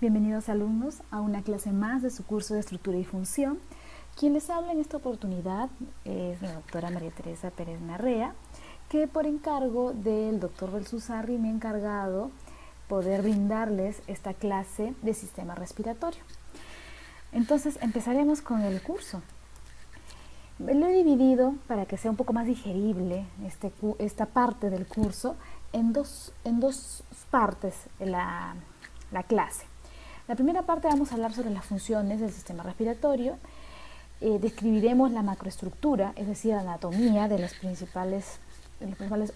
Bienvenidos alumnos a una clase más de su curso de Estructura y Función. Quien les habla en esta oportunidad es la doctora María Teresa Pérez Narrea, que por encargo del doctor Belsusarri me ha encargado poder brindarles esta clase de sistema respiratorio. Entonces empezaremos con el curso. Lo he dividido para que sea un poco más digerible esta parte del curso en dos partes la clase. La primera parte vamos a hablar sobre las funciones del sistema respiratorio, describiremos la macroestructura, es decir, la anatomía de los principales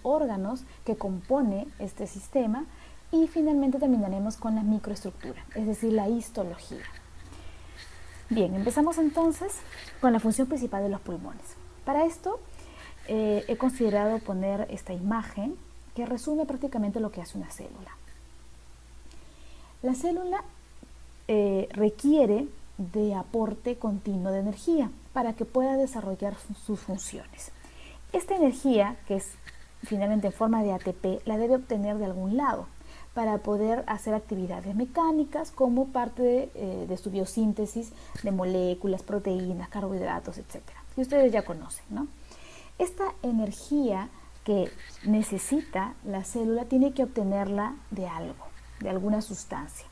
órganos que compone este sistema y finalmente terminaremos con la microestructura, es decir, la histología. Bien, empezamos entonces con la función principal de los pulmones. Para esto he considerado poner esta imagen que resume prácticamente lo que hace una célula. La célula requiere de aporte continuo de energía para que pueda desarrollar sus funciones. Esta energía, que es finalmente en forma de ATP, la debe obtener de algún lado para poder hacer actividades mecánicas como parte de su biosíntesis de moléculas, proteínas, carbohidratos, etc. Que ustedes ya conocen, ¿no? Esta energía que necesita la célula tiene que obtenerla de algo, de alguna sustancia,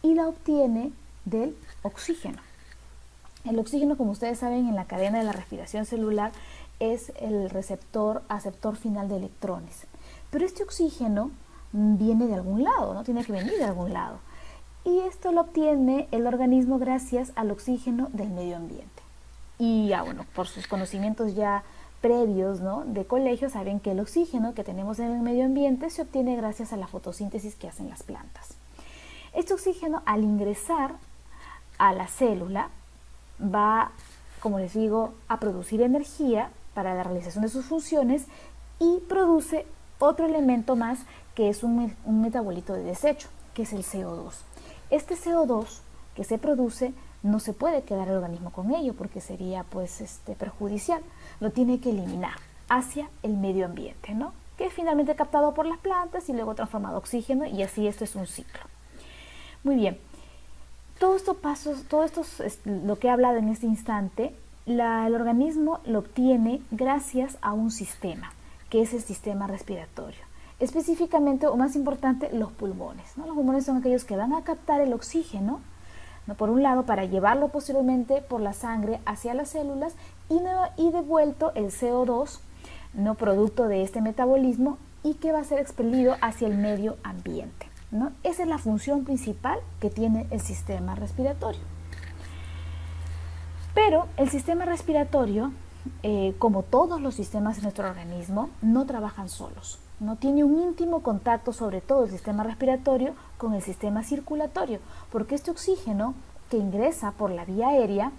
y la obtiene del oxígeno. El oxígeno, como ustedes saben, en la cadena de la respiración celular es el aceptor final de electrones. Pero este oxígeno viene de algún lado, ¿no? Tiene que venir de algún lado. Y esto lo obtiene el organismo gracias al oxígeno del medio ambiente. Y bueno, por sus conocimientos ya previos, ¿no?, de colegio, saben que el oxígeno que tenemos en el medio ambiente se obtiene gracias a la fotosíntesis que hacen las plantas. Este oxígeno, al ingresar a la célula, va, como les digo, a producir energía para la realización de sus funciones y produce otro elemento más que es un metabolito de desecho, que es el CO2. Este CO2 que se produce no se puede quedar el organismo con ello porque sería perjudicial, lo tiene que eliminar hacia el medio ambiente, ¿no?, que es finalmente captado por las plantas y luego transformado en oxígeno, y así esto es un ciclo. Muy bien, todo esto es lo que he hablado en este instante. El organismo lo obtiene gracias a un sistema, que es el sistema respiratorio. Específicamente, o más importante, los pulmones, ¿no? Los pulmones son aquellos que van a captar el oxígeno, ¿no?, por un lado, para llevarlo posteriormente por la sangre hacia las células y devuelto el CO2, ¿no?, producto de este metabolismo, y que va a ser expelido hacia el medio ambiente, ¿no? Esa es la función principal que tiene el sistema respiratorio. Pero el sistema respiratorio, como todos los sistemas de nuestro organismo, no trabajan solos. No tiene un íntimo contacto, sobre todo el sistema respiratorio, con el sistema circulatorio, porque este oxígeno que ingresa por la vía aérea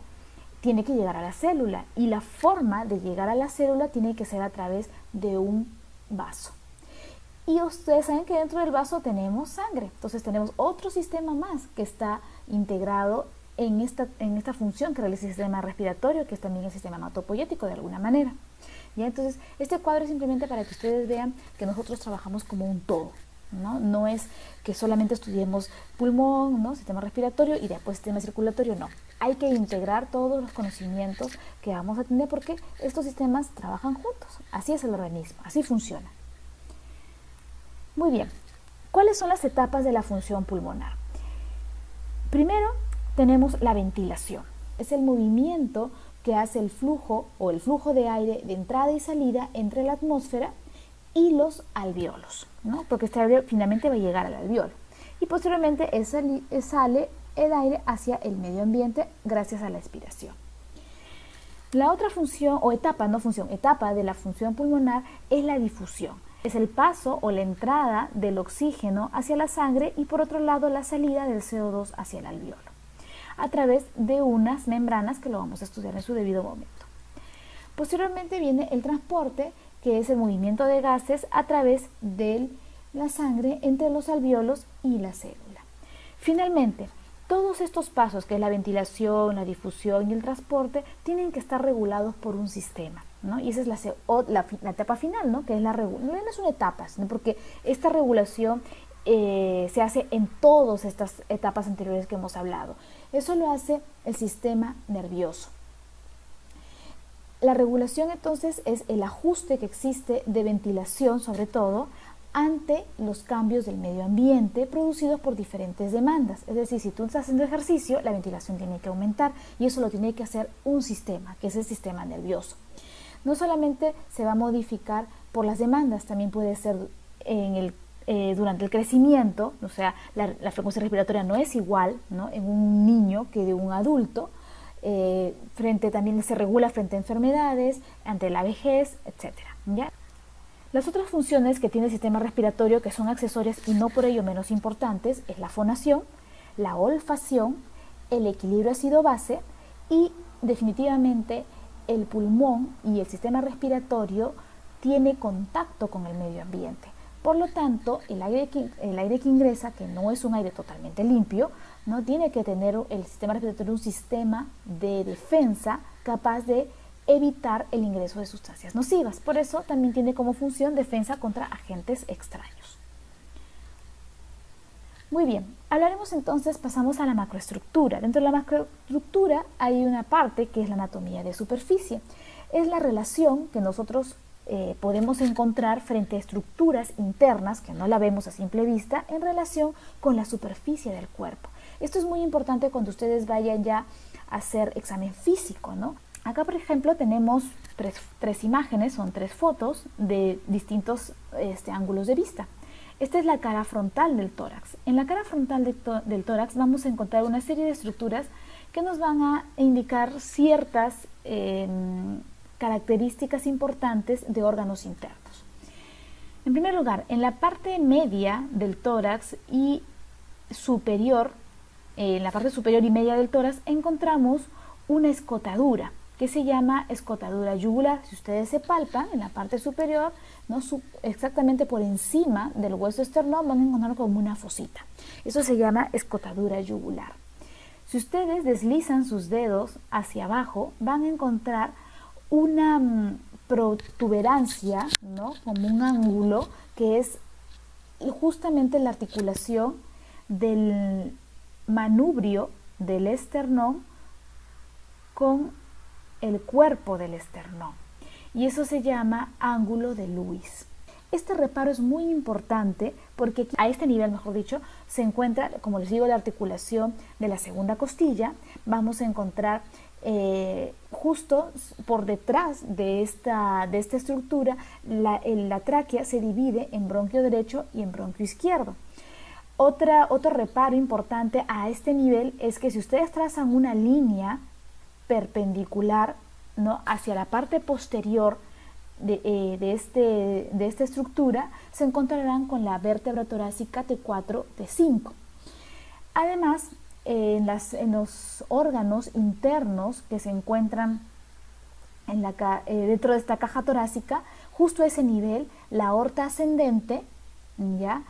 tiene que llegar a la célula, y la forma de llegar a la célula tiene que ser a través de un vaso. Y ustedes saben que dentro del vaso tenemos sangre, entonces tenemos otro sistema más que está integrado en esta función que realiza el sistema respiratorio, que es también el sistema hematopoyético de alguna manera. ¿Ya? Entonces, este cuadro es simplemente para que ustedes vean que nosotros trabajamos como un todo, ¿no? No es que solamente estudiemos pulmón, ¿no?, sistema respiratorio y después sistema circulatorio, no. Hay que integrar todos los conocimientos que vamos a tener porque estos sistemas trabajan juntos. Así es el organismo, así funciona. Muy bien, ¿cuáles son las etapas de la función pulmonar? Primero tenemos la ventilación. Es el movimiento que hace el flujo de aire de entrada y salida entre la atmósfera y los alvéolos, ¿no?, porque este aire finalmente va a llegar al alvéolo. Y posteriormente sale el aire hacia el medio ambiente gracias a la expiración. La otra función, o etapa de la función pulmonar es la difusión. Es el paso o la entrada del oxígeno hacia la sangre y por otro lado la salida del CO2 hacia el alvéolo, a través de unas membranas que lo vamos a estudiar en su debido momento. Posteriormente viene el transporte, que es el movimiento de gases a través de la sangre entre los alvéolos y la célula. Finalmente, todos estos pasos, que es la ventilación, la difusión y el transporte, tienen que estar regulados por un sistema, ¿no? Y esa es la etapa final, ¿no?, que es la regulación. No es una etapa, sino porque esta regulación se hace en todas estas etapas anteriores que hemos hablado. Eso lo hace el sistema nervioso. La regulación entonces es el ajuste que existe de ventilación, sobre todo, ante los cambios del medio ambiente producidos por diferentes demandas. Es decir, si tú estás haciendo ejercicio, la ventilación tiene que aumentar y eso lo tiene que hacer un sistema, que es el sistema nervioso. No solamente se va a modificar por las demandas, también puede ser durante el crecimiento, o sea, la frecuencia respiratoria no es igual, ¿no?, en un niño que de un adulto. También se regula frente a enfermedades, ante la vejez, etc. ¿Ya? Las otras funciones que tiene el sistema respiratorio, que son accesorias y no por ello menos importantes, es la fonación, la olfacción, el equilibrio ácido-base y definitivamente el pulmón y el sistema respiratorio tiene contacto con el medio ambiente. Por lo tanto, el aire que ingresa, que no es un aire totalmente limpio, no tiene que tener el sistema respiratorio un sistema de defensa capaz de evitar el ingreso de sustancias nocivas. Por eso también tiene como función defensa contra agentes extraños. Muy bien, hablaremos entonces, pasamos a la macroestructura. Dentro de la macroestructura hay una parte que es la anatomía de superficie. Es la relación que nosotros podemos encontrar frente a estructuras internas que no la vemos a simple vista en relación con la superficie del cuerpo. Esto es muy importante cuando ustedes vayan ya a hacer examen físico, ¿no? Acá, por ejemplo, tenemos tres imágenes, son 3 fotos de distintos ángulos de vista. Esta es la cara frontal del tórax. En la cara frontal del tórax vamos a encontrar una serie de estructuras que nos van a indicar ciertas características importantes de órganos internos. En primer lugar, en la parte media del tórax y superior, en la parte superior y media del tórax encontramos una escotadura que se llama escotadura yugular. Si ustedes se palpan en la parte superior, ¿no?, exactamente por encima del hueso esternón, van a encontrar como una fosita. Eso se llama escotadura yugular. Si ustedes deslizan sus dedos hacia abajo, van a encontrar una protuberancia, ¿no?, como un ángulo que es justamente la articulación del manubrio del esternón con el cuerpo del esternón, y eso se llama ángulo de Lewis. Este reparo es muy importante porque a este nivel, mejor dicho, se encuentra, como les digo, la articulación de la segunda costilla. Vamos a encontrar justo por detrás de esta estructura, la tráquea se divide en bronquio derecho y en bronquio izquierdo. Otro reparo importante a este nivel es que si ustedes trazan una línea perpendicular, ¿no?, hacia la parte posterior de esta estructura, se encontrarán con la vértebra torácica T4, T5. Además, en los órganos internos que se encuentran dentro de esta caja torácica, justo a ese nivel, la aorta ascendente, ¿ya?,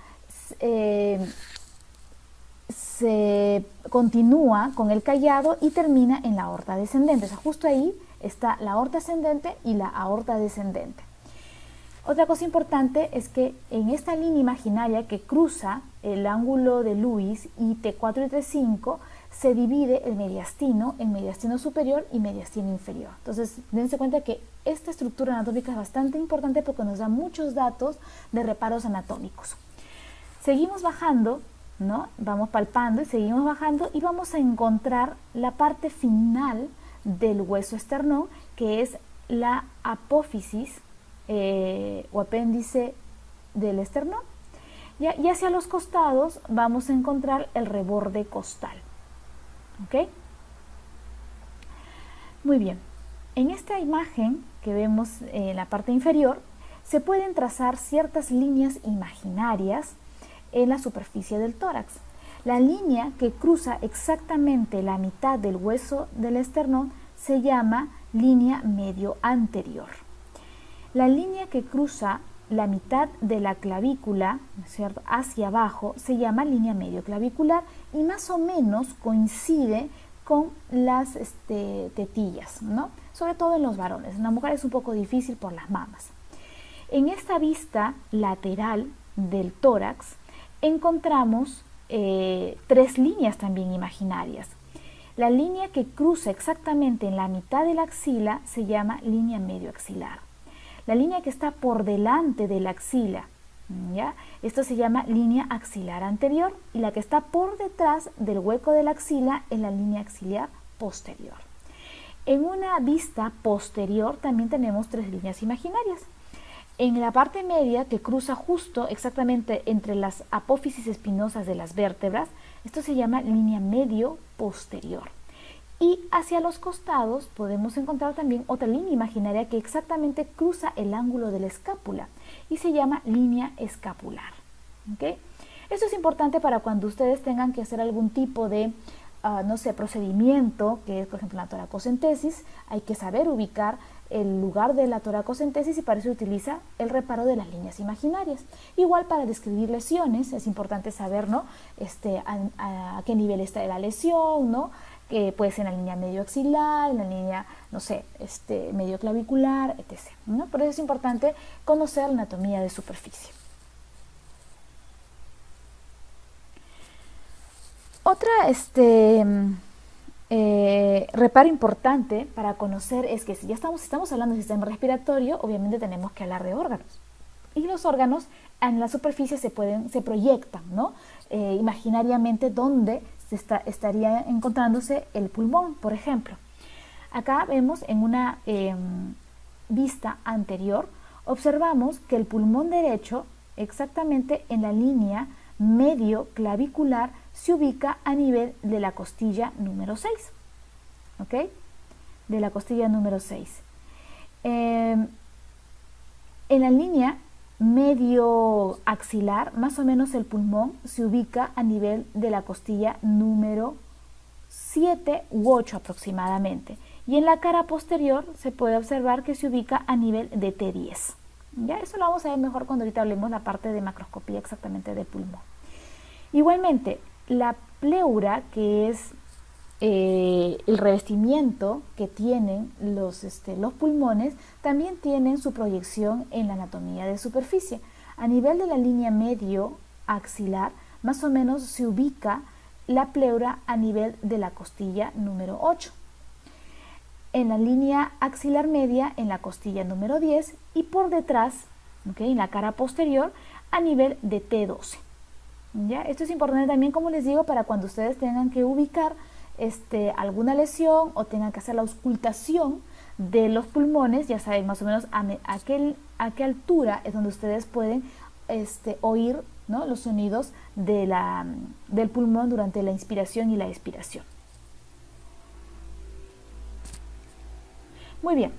se continúa con el callado y termina en la aorta descendente. O sea, justo ahí está la aorta ascendente y la aorta descendente. Otra cosa importante es que en esta línea imaginaria que cruza el ángulo de Lewis y T4 y T5 se divide el mediastino en mediastino superior y mediastino inferior. Entonces, dense cuenta que esta estructura anatómica es bastante importante porque nos da muchos datos de reparos anatómicos. Seguimos bajando, ¿no? Vamos palpando y seguimos bajando y vamos a encontrar la parte final del hueso esternón, que es la apófisis o apéndice del esternón. Y hacia los costados vamos a encontrar el reborde costal. ¿Ok? Muy bien. En esta imagen que vemos en la parte inferior, se pueden trazar ciertas líneas imaginarias en la superficie del tórax. La línea que cruza exactamente la mitad del hueso del esternón se llama línea medio anterior. La línea que cruza la mitad de la clavícula, ¿cierto?, hacia abajo se llama línea medio clavicular y más o menos coincide con las tetillas, ¿no?, sobre todo en los varones. En la mujer es un poco difícil por las mamas. En esta vista lateral del tórax, encontramos tres líneas también imaginarias. La línea que cruza exactamente en la mitad de la axila se llama línea medioaxilar. La línea que está por delante de la axila, ¿ya? Esto se llama línea axilar anterior, y la que está por detrás del hueco de la axila es la línea axilar posterior. En una vista posterior también tenemos tres líneas imaginarias. En la parte media, que cruza justo exactamente entre las apófisis espinosas de las vértebras, esto se llama línea medio posterior. Y hacia los costados podemos encontrar también otra línea imaginaria que exactamente cruza el ángulo de la escápula y se llama línea escapular. ¿Okay? Esto es importante para cuando ustedes tengan que hacer algún tipo de no sé, procedimiento, que es por ejemplo la toracocentesis. Hay que saber ubicar el lugar de la toracocentesis y para eso se utiliza el reparo de las líneas imaginarias. Igual para describir lesiones es importante saber, ¿no? A qué nivel está la lesión, ¿no? Que puede ser en la línea medio axilar, en la línea, no sé, medio clavicular, etc., ¿no? Por eso es importante conocer la anatomía de superficie. Otra reparo importante para conocer es que si ya estamos hablando del sistema respiratorio, obviamente tenemos que hablar de órganos. Y los órganos en la superficie se proyectan, ¿no? Imaginariamente donde estaría encontrándose el pulmón, por ejemplo. Acá vemos en una vista anterior, observamos que el pulmón derecho, exactamente en la línea medio clavicular, se ubica a nivel de la costilla número 6. ¿Ok? De la costilla número 6. En la línea medio axilar, más o menos el pulmón se ubica a nivel de la costilla número 7 u 8 aproximadamente. Y en la cara posterior se puede observar que se ubica a nivel de T10. ¿Ya? Eso lo vamos a ver mejor cuando ahorita hablemos la parte de macroscopía exactamente del pulmón. Igualmente, la pleura, que es el revestimiento que tienen los pulmones, también tienen su proyección en la anatomía de superficie. A nivel de la línea medio axilar, más o menos se ubica la pleura a nivel de la costilla número 8. En la línea axilar media, en la costilla número 10, y por detrás, ¿okay?, en la cara posterior, a nivel de T12. ¿Ya? Esto es importante también, como les digo, para cuando ustedes tengan que ubicar alguna lesión o tengan que hacer la auscultación de los pulmones. Ya saben más o menos a qué altura es donde ustedes pueden oír, ¿no?, los sonidos del pulmón durante la inspiración y la expiración. Muy bien.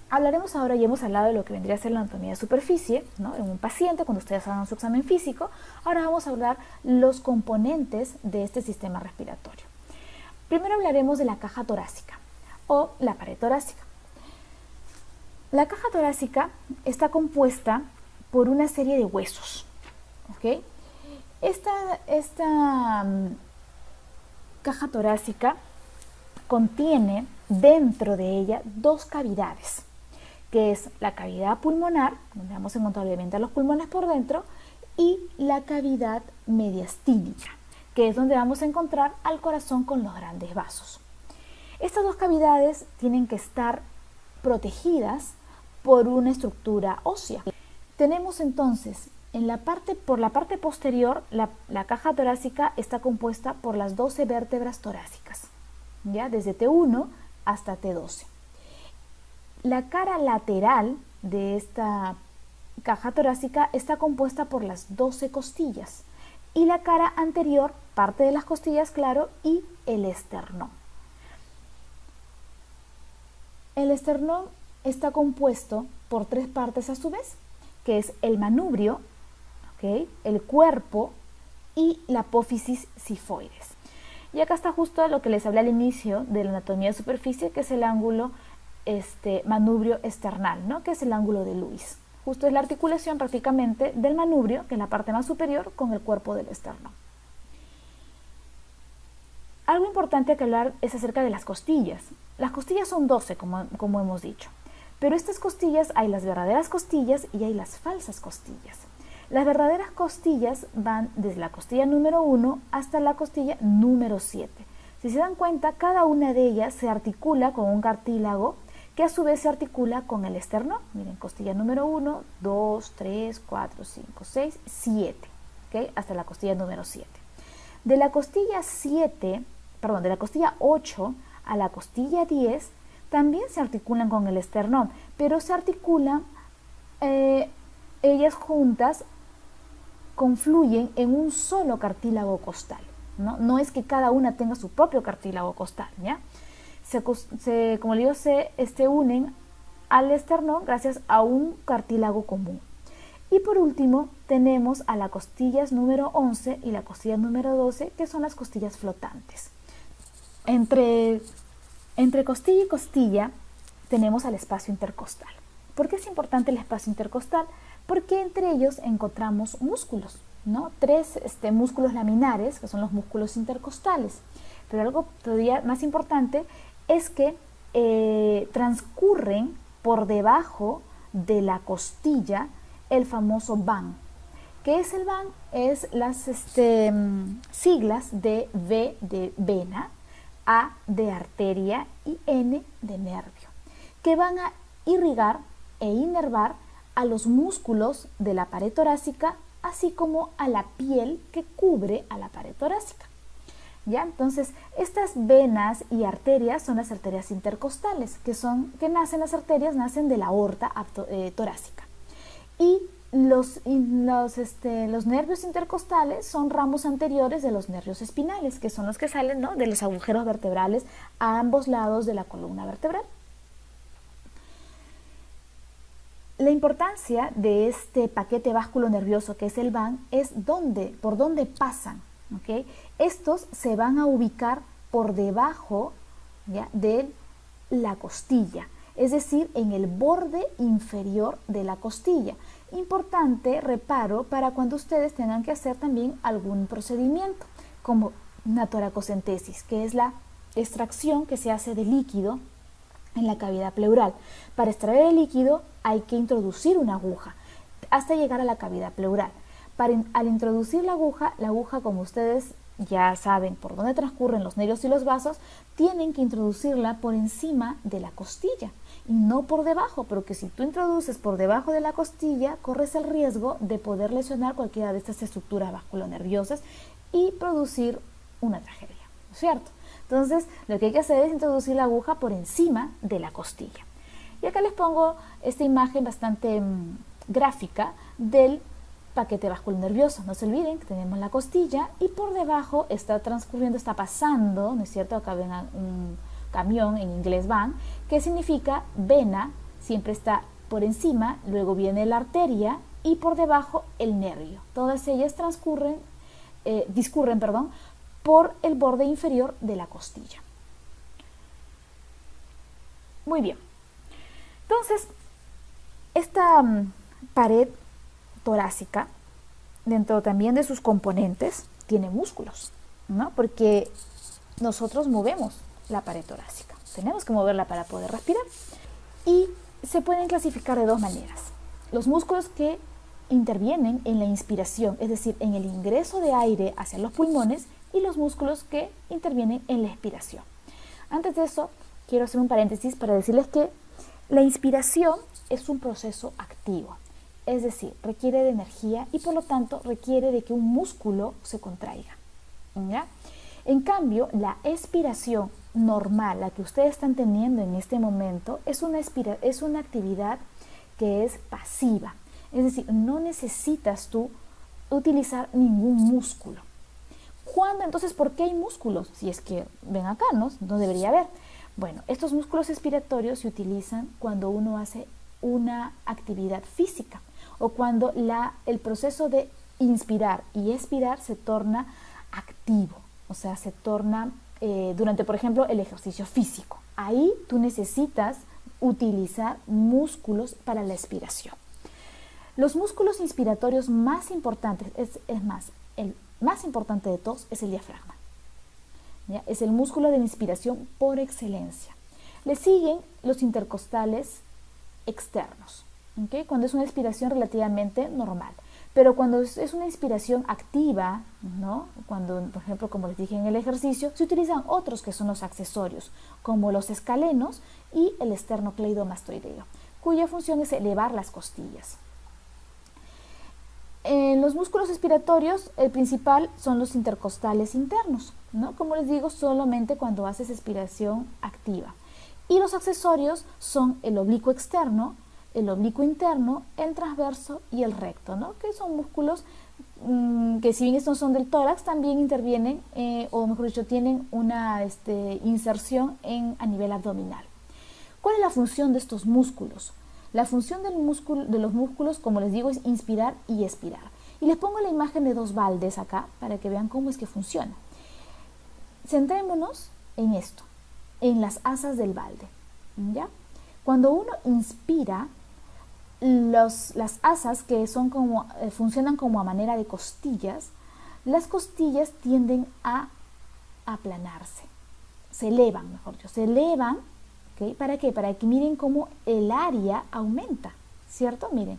Hablaremos ahora, ya hemos hablado de lo que vendría a ser la anatomía de superficie, ¿no?, en un paciente cuando ustedes hagan su examen físico. Ahora vamos a hablar los componentes de este sistema respiratorio. Primero hablaremos de la caja torácica o la pared torácica. La caja torácica está compuesta por una serie de huesos. ¿Okay? Esta caja torácica contiene dentro de ella dos cavidades, que es la cavidad pulmonar, donde vamos a encontrar obviamente los pulmones por dentro, y la cavidad mediastínica, que es donde vamos a encontrar al corazón con los grandes vasos. Estas dos cavidades tienen que estar protegidas por una estructura ósea. Tenemos entonces, por la parte posterior, la caja torácica está compuesta por las 12 vértebras torácicas, ¿ya?, desde T1 hasta T12. La cara lateral de esta caja torácica está compuesta por las 12 costillas y la cara anterior, parte de las costillas, claro, y el esternón. El esternón está compuesto por tres partes a su vez, que es el manubrio, ¿okay?, el cuerpo y la apófisis sifoides. Y acá está justo lo que les hablé al inicio de la anatomía de superficie, que es el ángulo manubrio esternal, ¿no?, que es el ángulo de Lewis. Justo es la articulación prácticamente del manubrio, que es la parte más superior, con el cuerpo del esternón. Algo importante que hablar es acerca de las costillas. Las costillas son 12, como hemos dicho. Pero estas costillas, hay las verdaderas costillas y hay las falsas costillas. Las verdaderas costillas van desde la costilla número 1 hasta la costilla número 7. Si se dan cuenta, cada una de ellas se articula con un cartílago que a su vez se articula con el esternón. Miren, costilla número 1, 2, 3, 4, 5, 6, 7, ¿okay? Hasta la costilla número 7. De la costilla 8 a la costilla 10 también se articulan con el esternón, pero se articulan, ellas juntas confluyen en un solo cartílago costal, ¿no? No es que cada una tenga su propio cartílago costal, ¿ya? Como les digo, se unen al esternón gracias a un cartílago común. Y por último tenemos a las costillas número 11 y la costilla número 12, que son las costillas flotantes. Entre costilla y costilla tenemos al espacio intercostal. ¿Por qué es importante el espacio intercostal? Porque entre ellos encontramos músculos, ¿no? 3 músculos laminares, que son los músculos intercostales. Pero algo todavía más importante es que transcurren por debajo de la costilla el famoso van. ¿Qué es el van? Es las siglas de V de vena, A de arteria y N de nervio, que van a irrigar e inervar a los músculos de la pared torácica, así como a la piel que cubre a la pared torácica. ¿Ya? Entonces, estas venas y arterias son las arterias intercostales, las arterias nacen de la aorta torácica. Y los nervios intercostales son ramos anteriores de los nervios espinales, que son los que salen, ¿no?, de los agujeros vertebrales a ambos lados de la columna vertebral. La importancia de este paquete vasculonervioso que es el van es por dónde pasan, ¿okay? Estos se van a ubicar por debajo, ¿ya?, de la costilla, es decir, en el borde inferior de la costilla. Importante reparo para cuando ustedes tengan que hacer también algún procedimiento, como una toracocentesis, que es la extracción que se hace de líquido en la cavidad pleural. Para extraer el líquido hay que introducir una aguja hasta llegar a la cavidad pleural. Al introducir la aguja, como ustedes ya saben por dónde transcurren los nervios y los vasos, tienen que introducirla por encima de la costilla y no por debajo, porque si tú introduces por debajo de la costilla, corres el riesgo de poder lesionar cualquiera de estas estructuras vasculonerviosas y producir una tragedia, ¿no es cierto? Entonces, lo que hay que hacer es introducir la aguja por encima de la costilla. Y acá les pongo esta imagen bastante gráfica del paquete vasculonervioso. No se olviden que tenemos la costilla y por debajo está pasando, ¿no es cierto? Acá ven un camión, en inglés van, que significa vena, siempre está por encima, luego viene la arteria y por debajo el nervio. Todas ellas discurren por el borde inferior de la costilla. Muy bien. Entonces, esta pared torácica, dentro también de sus componentes, tiene músculos, ¿no? Porque nosotros movemos la pared torácica, tenemos que moverla para poder respirar. Y se pueden clasificar de dos maneras: los músculos que intervienen en la inspiración, es decir, en el ingreso de aire hacia los pulmones, y los músculos que intervienen en la expiración. Antes de eso, quiero hacer un paréntesis para decirles que la inspiración es un proceso activo, es decir, requiere de energía y por lo tanto requiere de que un músculo se contraiga, ¿ya? En cambio, la expiración normal, la que ustedes están teniendo en este momento, es una actividad que es pasiva, es decir, no necesitas tú utilizar ningún músculo. ¿Cuándo? Entonces, ¿por qué hay músculos? Si es que ven acá, ¿no? No debería haber. Bueno, estos músculos expiratorios se utilizan cuando uno hace una actividad física o cuando el proceso de inspirar y expirar se torna activo, o sea, se torna durante, por ejemplo, el ejercicio físico. Ahí tú necesitas utilizar músculos para la expiración. Los músculos inspiratorios más importantes, el más importante de todos es el diafragma, ¿ya? Es el músculo de la inspiración por excelencia. Le siguen los intercostales externos, ¿okay?, cuando es una expiración relativamente normal. Pero cuando es una inspiración activa, ¿no? Cuando, por ejemplo, como les dije en el ejercicio, se utilizan otros que son los accesorios, como los escalenos y el esternocleidomastoideo, cuya función es elevar las costillas. En los músculos expiratorios, el principal son los intercostales internos, ¿no? Como les digo, solamente cuando haces expiración activa. Y los accesorios son el oblicuo externo, el oblicuo interno, el transverso y el recto, ¿no? Que son músculos que, si bien estos son del tórax, también intervienen, o mejor dicho, tienen una inserción a nivel abdominal. ¿Cuál es la función de estos músculos? La función de los músculos, como les digo, es inspirar y expirar. Y les pongo la imagen de dos baldes acá para que vean cómo es que funciona. Centrémonos en esto, en las asas del balde, ¿ya? Cuando uno inspira, las asas que son funcionan como a manera de costillas, las costillas tienden a aplanarse, se elevan, mejor dicho, se elevan. ¿Okay? ¿Para qué? Para que miren cómo el área aumenta, ¿cierto? Miren.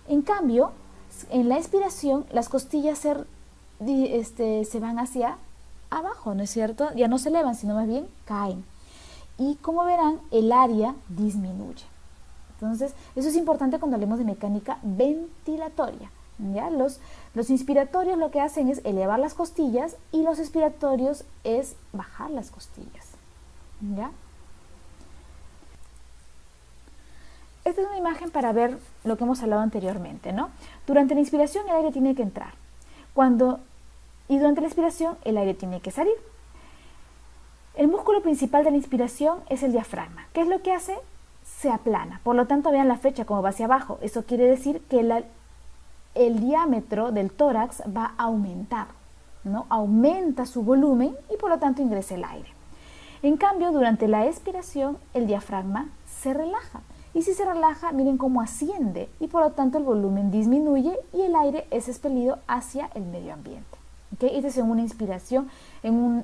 En cambio, en la expiración, las costillas se van hacia abajo, ¿no es cierto? Ya no se elevan, sino más bien caen. Y como verán, el área disminuye. Entonces, eso es importante cuando hablemos de mecánica ventilatoria, ¿ya? Los inspiratorios lo que hacen es elevar las costillas y los expiratorios es bajar las costillas, ¿ya? Esta es una imagen para ver lo que hemos hablado anteriormente, ¿no? Durante la inspiración el aire tiene que entrar y durante la expiración el aire tiene que salir. El músculo principal de la inspiración es el diafragma. ¿Qué es lo que hace? Se aplana. Por lo tanto, vean la flecha como va hacia abajo. Eso quiere decir que el diámetro del tórax va a aumentar, ¿no? Aumenta su volumen y por lo tanto ingresa el aire. En cambio, durante la expiración el diafragma se relaja. Y si se relaja, miren cómo asciende y por lo tanto el volumen disminuye y el aire es expelido hacia el medio ambiente. ¿Okay? Esta es una inspiración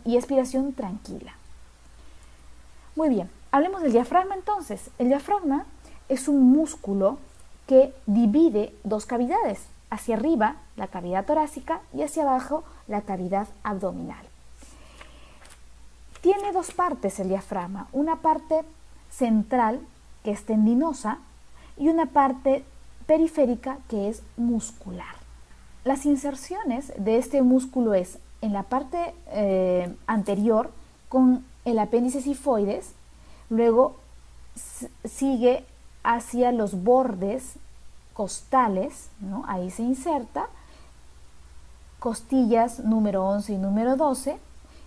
y expiración tranquila. Muy bien, hablemos del diafragma entonces. El diafragma es un músculo que divide dos cavidades, hacia arriba la cavidad torácica y hacia abajo la cavidad abdominal. Tiene dos partes el diafragma, una parte central que es tendinosa y una parte periférica que es muscular. Las inserciones de este músculo es en la parte anterior con el apéndice sifoides, luego sigue hacia los bordes costales, ¿no? Ahí se inserta, costillas número 11 y número 12,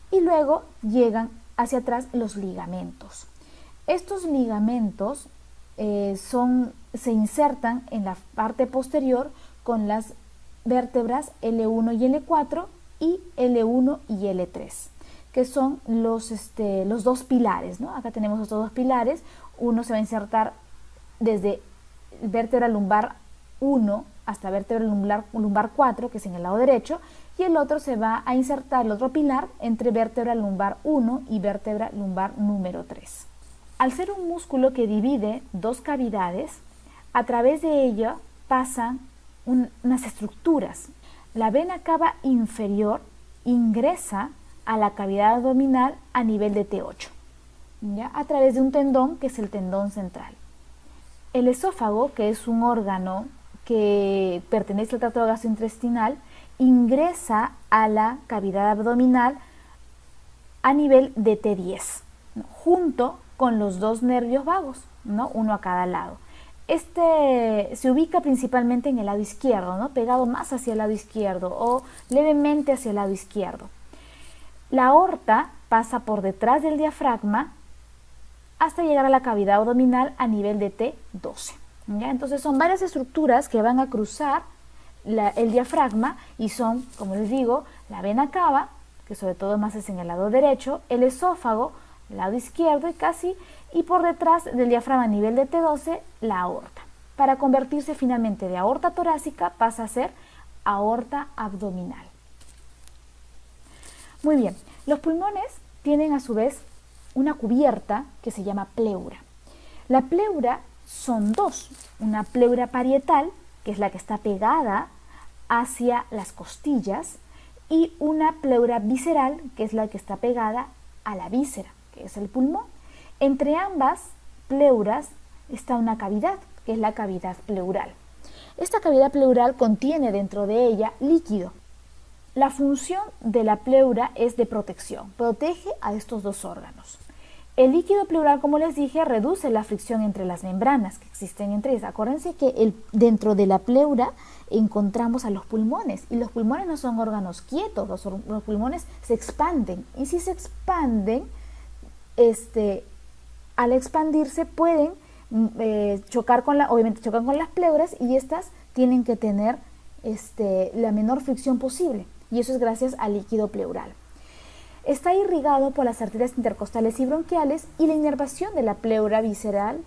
y luego llegan hacia atrás los ligamentos. Estos ligamentos se insertan en la parte posterior con las vértebras L1 y L4 y L1 y L3, que son los dos pilares, ¿no? Acá tenemos estos dos pilares. Uno se va a insertar desde vértebra lumbar 1 hasta vértebra lumbar 4, que es en el lado derecho, y el otro se va a insertar, el otro pilar, entre vértebra lumbar 1 y vértebra lumbar número 3. Al ser un músculo que divide dos cavidades, a través de ella pasan unas estructuras. La vena cava inferior ingresa a la cavidad abdominal a nivel de T8, ¿ya? A través de un tendón que es el tendón central. El esófago, que es un órgano que pertenece al tracto gastrointestinal, ingresa a la cavidad abdominal a nivel de T10, ¿no? Junto con los dos nervios vagos, ¿no? Uno a cada lado. Se ubica principalmente en el lado izquierdo, ¿no? Pegado más hacia el lado izquierdo o levemente hacia el lado izquierdo. La aorta pasa por detrás del diafragma hasta llegar a la cavidad abdominal a nivel de T12, ¿ya? Entonces son varias estructuras que van a cruzar el diafragma y son, como les digo, la vena cava, que sobre todo más es en el lado derecho, el esófago, el lado izquierdo y por detrás del diafragma a nivel de T12, la aorta. Para convertirse finalmente de aorta torácica pasa a ser aorta abdominal. Muy bien, los pulmones tienen a su vez una cubierta que se llama pleura. La pleura son dos, una pleura parietal, que es la que está pegada hacia las costillas, y una pleura visceral, que es la que está pegada a la víscera, que es el pulmón. Entre ambas pleuras está una cavidad, que es la cavidad pleural. Esta cavidad pleural contiene dentro de ella líquido. La función de la pleura es de protección, protege a estos dos órganos. El líquido pleural, como les dije, reduce la fricción entre las membranas que existen entre ellas. Acuérdense que dentro de la pleura encontramos a los pulmones, y los pulmones no son órganos quietos, los pulmones se expanden, y si se expanden, al expandirse pueden chocar obviamente chocan con las pleuras, y estas tienen que tener la menor fricción posible, y eso es gracias al líquido pleural. Está irrigado por las arterias intercostales y bronquiales, y la inervación de la pleura visceral,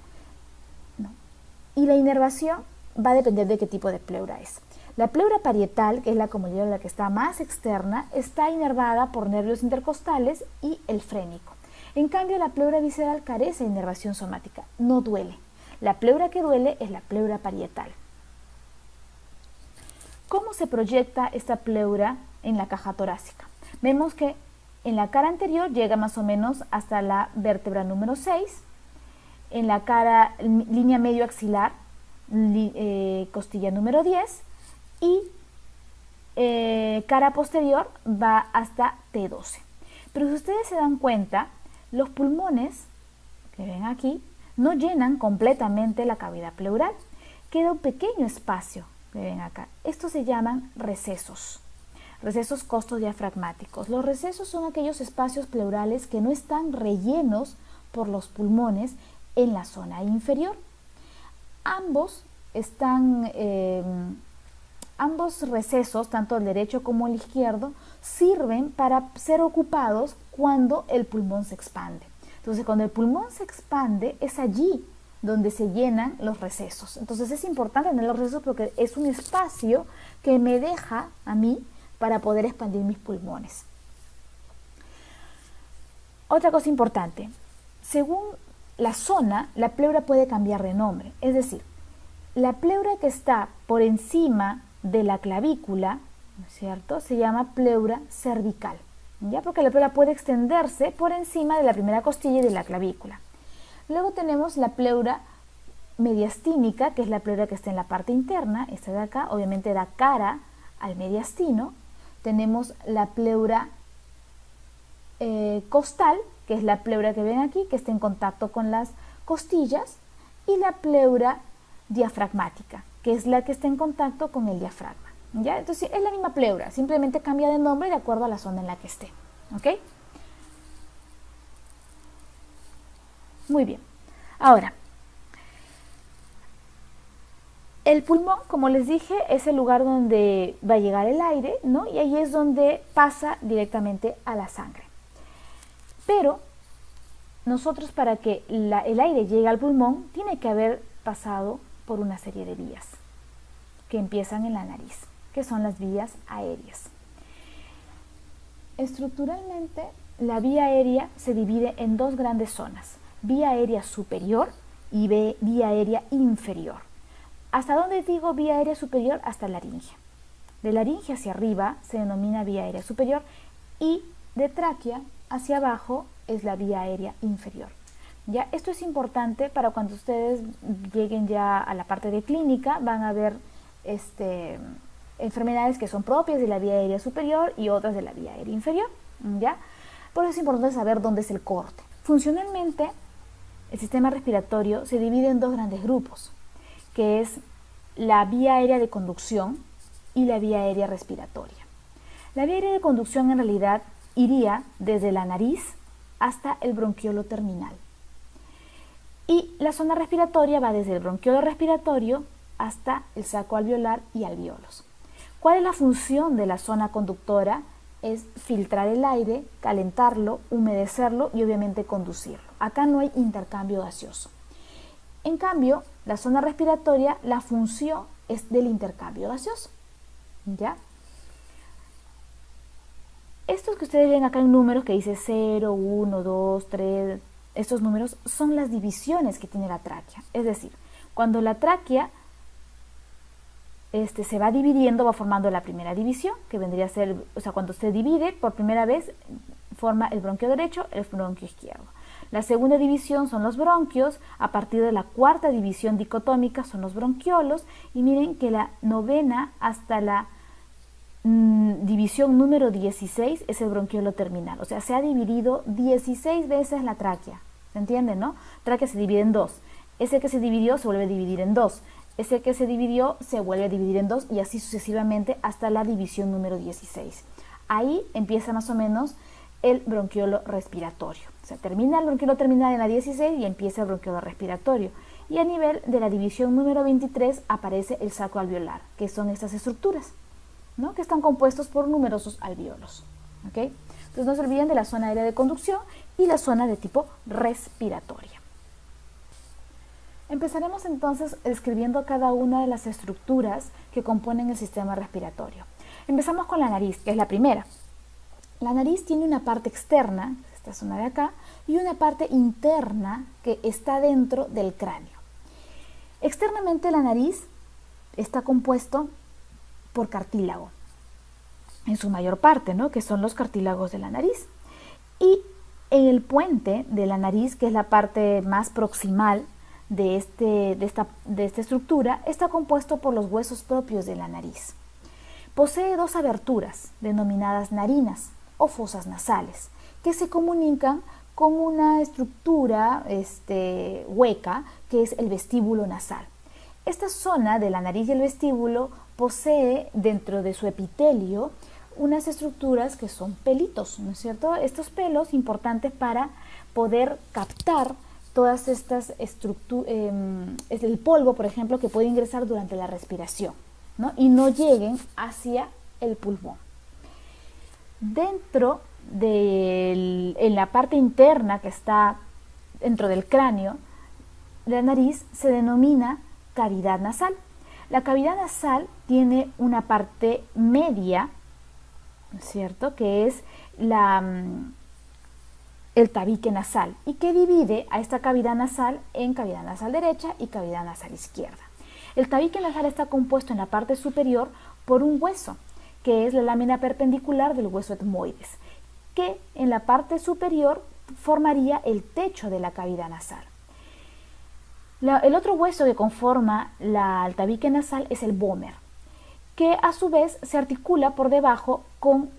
y la inervación va a depender de qué tipo de pleura es. La pleura parietal, que es la que está más externa, está inervada por nervios intercostales y el frénico. En cambio, la pleura visceral carece de inervación somática, no duele. La pleura que duele es la pleura parietal. ¿Cómo se proyecta esta pleura en la caja torácica? Vemos que en la cara anterior llega más o menos hasta la vértebra número 6, en la cara, línea medio axilar, costilla número 10, y cara posterior va hasta T12. Pero si ustedes se dan cuenta, los pulmones, que ven aquí, no llenan completamente la cavidad pleural. Queda un pequeño espacio, que ven acá. Estos se llaman recesos costodiafragmáticos. Los recesos son aquellos espacios pleurales que no están rellenos por los pulmones en la zona inferior. Ambos recesos, tanto el derecho como el izquierdo, sirven para ser ocupados cuando el pulmón se expande. Entonces, cuando el pulmón se expande, es allí donde se llenan los recesos. Entonces, es importante tener los recesos porque es un espacio que me deja a mí para poder expandir mis pulmones. Otra cosa importante, según la zona, la pleura puede cambiar de nombre. Es decir, la pleura que está por encima de la clavícula, ¿no es cierto?, se llama pleura cervical, ¿ya? Porque la pleura puede extenderse por encima de la primera costilla y de la clavícula. Luego tenemos la pleura mediastínica, que es la pleura que está en la parte interna, esta de acá, obviamente da cara al mediastino. Tenemos la pleura costal, que es la pleura que ven aquí, que está en contacto con las costillas, y la pleura diafragmática, que es la que está en contacto con el diafragma, ¿ya? Entonces es la misma pleura, simplemente cambia de nombre de acuerdo a la zona en la que esté, ¿ok? Muy bien. Ahora, el pulmón, como les dije, es el lugar donde va a llegar el aire, ¿no? Y ahí es donde pasa directamente a la sangre. Pero nosotros, para que el aire llegue al pulmón, tiene que haber pasado por una serie de vías que empiezan en la nariz, que son las vías aéreas. Estructuralmente, la vía aérea se divide en dos grandes zonas: vía aérea superior y vía aérea inferior. ¿Hasta dónde digo vía aérea superior? Hasta laringe. De laringe hacia arriba se denomina vía aérea superior, y de tráquea hacia abajo es la vía aérea inferior. ¿Ya? Esto es importante para cuando ustedes lleguen ya a la parte de clínica, van a ver enfermedades que son propias de la vía aérea superior y otras de la vía aérea inferior, ¿ya? Por eso es importante saber dónde es el corte. Funcionalmente, el sistema respiratorio se divide en dos grandes grupos, que es la vía aérea de conducción y la vía aérea respiratoria. La vía aérea de conducción en realidad iría desde la nariz hasta el bronquiolo terminal. Y la zona respiratoria va desde el bronquiolo respiratorio hasta el saco alveolar y alvéolos. ¿Cuál es la función de la zona conductora? Es filtrar el aire, calentarlo, humedecerlo y obviamente conducirlo. Acá no hay intercambio gaseoso. En cambio, la zona respiratoria, la función es del intercambio gaseoso, ¿ya? Estos que ustedes ven acá en números que dice 0, 1, 2, 3, estos números son las divisiones que tiene la tráquea. Es decir, cuando la tráquea se va dividiendo, va formando la primera división, que vendría a ser, o sea, cuando se divide por primera vez, forma el bronquio derecho, el bronquio izquierdo. La segunda división son los bronquios, a partir de la cuarta división dicotómica son los bronquiolos, y miren que la novena hasta la división número 16 es el bronquiolo terminal, o sea, se ha dividido 16 veces la tráquea, ¿se entiende, no? Tráquea se divide en dos, ese que se dividió se vuelve a dividir en dos, ese que se dividió se vuelve a dividir en dos, y así sucesivamente hasta la división número 16. Ahí empieza más o menos el bronquiolo respiratorio. O sea, termina el bronquiolo terminal en la 16 y empieza el bronquiolo respiratorio. Y a nivel de la división número 23 aparece el saco alveolar, que son estas estructuras, ¿no? Que están compuestos por numerosos alveolos. ¿Okay? Entonces no se olviden de la zona aérea de conducción y la zona de tipo respiratoria. Empezaremos entonces describiendo cada una de las estructuras que componen el sistema respiratorio. Empezamos con la nariz, que es la primera. La nariz tiene una parte externa, esta zona de acá, y una parte interna que está dentro del cráneo. Externamente la nariz está compuesto por cartílago, en su mayor parte, ¿no? Que son los cartílagos de la nariz. Y en el puente de la nariz, que es la parte más proximal de esta estructura, está compuesto por los huesos propios de la nariz. Posee dos aberturas, denominadas narinas o fosas nasales, que se comunican con una estructura hueca, que es el vestíbulo nasal. Esta zona de la nariz y el vestíbulo posee dentro de su epitelio unas estructuras que son pelitos, ¿no es cierto? Estos pelos importantes para poder captar todas estas estructuras, es el polvo, por ejemplo, que puede ingresar durante la respiración, ¿no? Y no lleguen hacia el pulmón. En la parte interna que está dentro del cráneo, la nariz se denomina cavidad nasal. La cavidad nasal tiene una parte media, ¿no es cierto?, que es el tabique nasal, y que divide a esta cavidad nasal en cavidad nasal derecha y cavidad nasal izquierda. El tabique nasal está compuesto en la parte superior por un hueso, que es la lámina perpendicular del hueso etmoides, que en la parte superior formaría el techo de la cavidad nasal. El otro hueso que conforma el tabique nasal es el vómer, que a su vez se articula por debajo con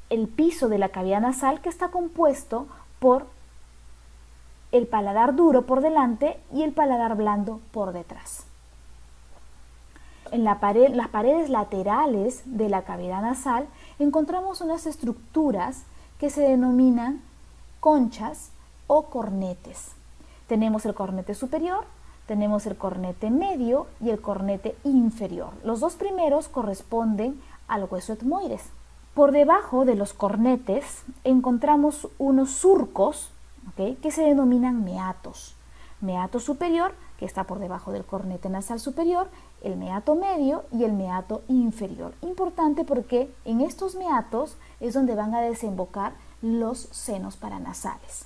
el piso de la cavidad nasal, que está compuesto por el paladar duro por delante y el paladar blando por detrás. En las paredes laterales de la cavidad nasal encontramos unas estructuras que se denominan conchas o cornetes. Tenemos el cornete superior, tenemos el cornete medio y el cornete inferior. Los dos primeros corresponden al hueso etmoides. Por debajo de los cornetes encontramos unos surcos, ¿okay?, que se denominan meatos. Meato superior, que está por debajo del cornete nasal superior, el meato medio y el meato inferior. Importante porque en estos meatos es donde van a desembocar los senos paranasales.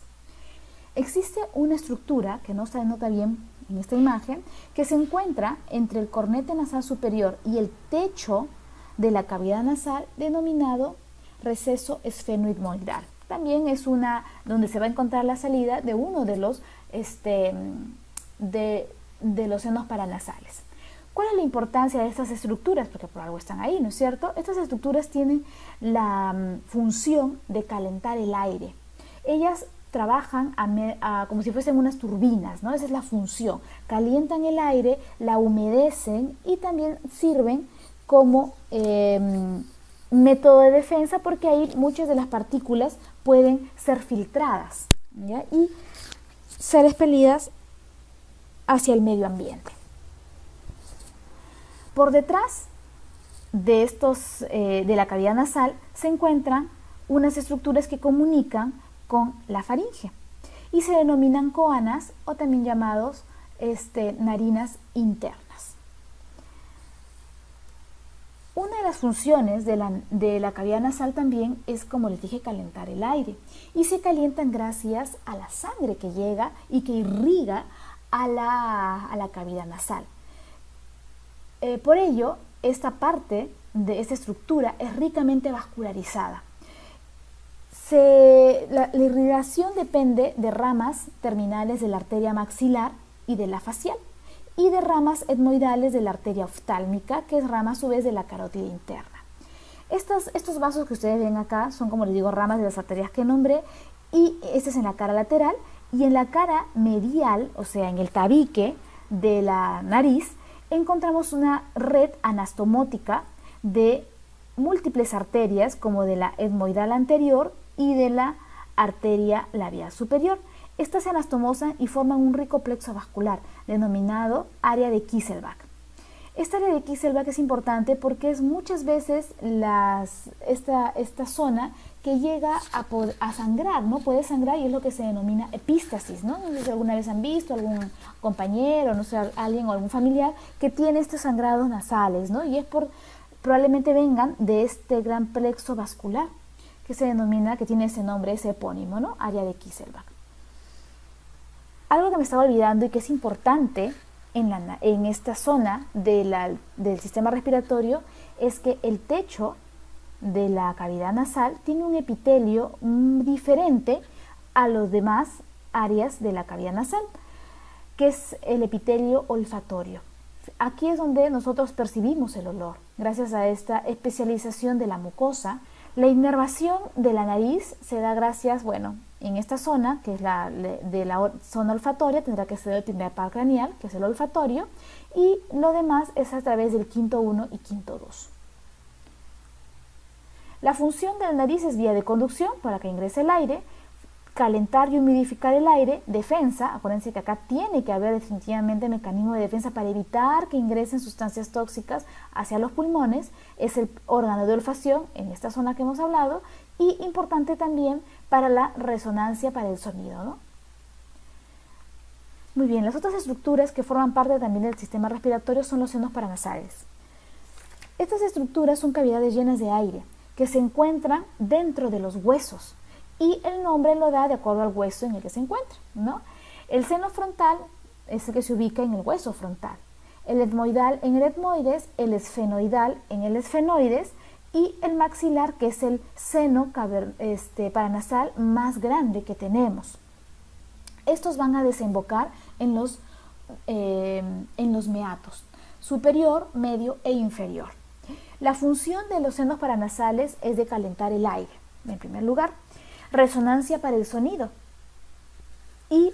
Existe una estructura que no se nota bien en esta imagen, que se encuentra entre el cornete nasal superior y el techo de la cavidad nasal, denominado receso esfenoidmoidal. También es donde se va a encontrar la salida de uno de los senos paranasales. ¿Cuál es la importancia de estas estructuras? Porque por algo están ahí, ¿no es cierto? Estas estructuras tienen la función de calentar el aire. Ellas trabajan como si fuesen unas turbinas, ¿no? Esa es la función. Calientan el aire, la humedecen y también sirven como método de defensa, porque ahí muchas de las partículas pueden ser filtradas, ¿ya?, y ser expelidas hacia el medio ambiente. Por detrás de la cavidad nasal se encuentran unas estructuras que comunican con la faringe y se denominan coanas, o también llamados narinas internas. Una de las funciones de la cavidad nasal también es, como les dije, calentar el aire, y se calientan gracias a la sangre que llega y que irriga a la cavidad nasal. Por ello, esta parte de esta estructura es ricamente vascularizada. La irrigación depende de ramas terminales de la arteria maxilar y de la facial, y de ramas etmoidales de la arteria oftálmica, que es rama a su vez de la carótida interna. Estos vasos que ustedes ven acá son, como les digo, ramas de las arterias que nombré, y este es en la cara lateral, y en la cara medial, o sea, en el tabique de la nariz, encontramos una red anastomótica de múltiples arterias, como de la etmoidal anterior y de la arteria labial superior. Estas se anastomosan y forman un rico plexo vascular, denominado área de Kieselbach. Esta área de Kieselbach es importante porque es muchas veces esta zona que llega a sangrar, ¿no? Puede sangrar, y es lo que se denomina epístasis, ¿no? No sé si alguna vez han visto algún compañero, no sé, alguien o algún familiar que tiene estos sangrados nasales, ¿no? Y es probablemente vengan de este gran plexo vascular que se denomina, que tiene ese nombre, ese epónimo, ¿no? Área de Kieselbach. Algo que me estaba olvidando y que es importante en esta zona del sistema respiratorio es que el techo de la cavidad nasal tiene un epitelio diferente a los demás áreas de la cavidad nasal, que es el epitelio olfatorio. Aquí es donde nosotros percibimos el olor. Gracias a esta especialización de la mucosa, la inervación de la nariz se da gracias, bueno, en esta zona, que es de la zona olfatoria, tendrá que ser el primer par craneal, que es el olfatorio, y lo demás es a través del quinto 1 y quinto 2. La función de la nariz es vía de conducción para que ingrese el aire, calentar y humidificar el aire, defensa. Acuérdense que acá tiene que haber definitivamente mecanismo de defensa para evitar que ingresen sustancias tóxicas hacia los pulmones. Es el órgano de olfacción en esta zona que hemos hablado, y importante también para la resonancia, para el sonido, ¿no? Muy bien, las otras estructuras que forman parte también del sistema respiratorio son los senos paranasales. Estas estructuras son cavidades llenas de aire que se encuentran dentro de los huesos, y el nombre lo da de acuerdo al hueso en el que se encuentra, ¿no? El seno frontal es el que se ubica en el hueso frontal, el etmoidal en el etmoides, el esfenoidal en el esfenoides, y el maxilar, que es el seno paranasal más grande que tenemos. Estos van a desembocar en los meatos superior, medio e inferior. La función de los senos paranasales es de calentar el aire, en primer lugar. Resonancia para el sonido. Y